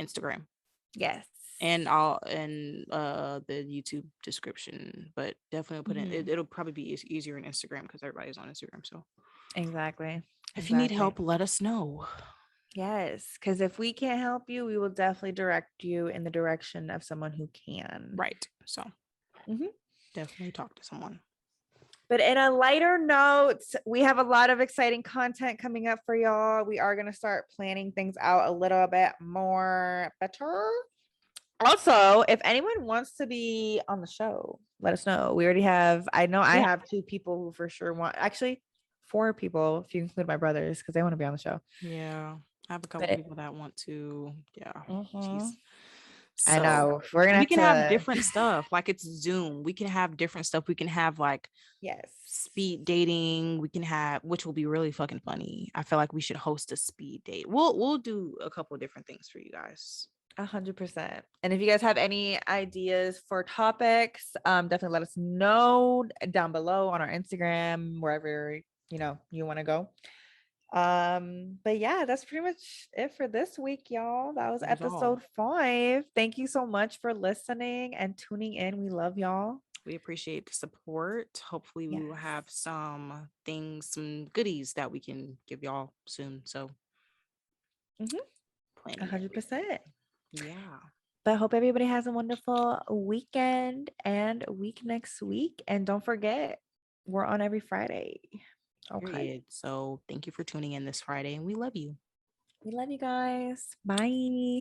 [SPEAKER 2] Instagram.
[SPEAKER 1] Yes.
[SPEAKER 2] And the YouTube description, but definitely put in it'll probably be easier in Instagram because everybody's on Instagram. So
[SPEAKER 1] exactly.
[SPEAKER 2] If you need help, let us know.
[SPEAKER 1] Yes, because if we can't help you, we will definitely direct you in the direction of someone who can.
[SPEAKER 2] Right. So definitely talk to someone.
[SPEAKER 1] But in a lighter note, we have a lot of exciting content coming up for y'all. We are going to start planning things out a little bit more better. Also, if anyone wants to be on the show, let us know. We already have, I have 2 people who for sure want, actually 4 people, if you include my brothers, because they want to be on the show.
[SPEAKER 2] Yeah. I have a couple people that want to. Yeah.
[SPEAKER 1] I
[SPEAKER 2] So
[SPEAKER 1] know. We're gonna
[SPEAKER 2] we
[SPEAKER 1] have
[SPEAKER 2] can have
[SPEAKER 1] to.
[SPEAKER 2] different stuff. Like it's Zoom. We can have different stuff. We can have like
[SPEAKER 1] Yes.
[SPEAKER 2] speed dating. We can have, which will be really fucking funny. I feel like we should host a speed date. We'll do a couple of different things for you guys.
[SPEAKER 1] 100%. And if you guys have any ideas for topics, definitely let us know down below on our Instagram, wherever you want to go. But yeah, that's pretty much it for this week, y'all. That was
[SPEAKER 2] That was all.
[SPEAKER 1] episode 5. Thank you so much for listening and tuning in. We love y'all.
[SPEAKER 2] We appreciate the support. Hopefully, we will
[SPEAKER 1] Yes.
[SPEAKER 2] have some things, some goodies that we can give y'all soon. So, planning
[SPEAKER 1] 100%.
[SPEAKER 2] everything. Yeah.
[SPEAKER 1] But I hope everybody has a wonderful weekend and week next week. And don't forget, we're on every Friday. Okay.
[SPEAKER 2] Period. So, thank you for tuning in this Friday, and we love you.
[SPEAKER 1] We love you guys. Bye.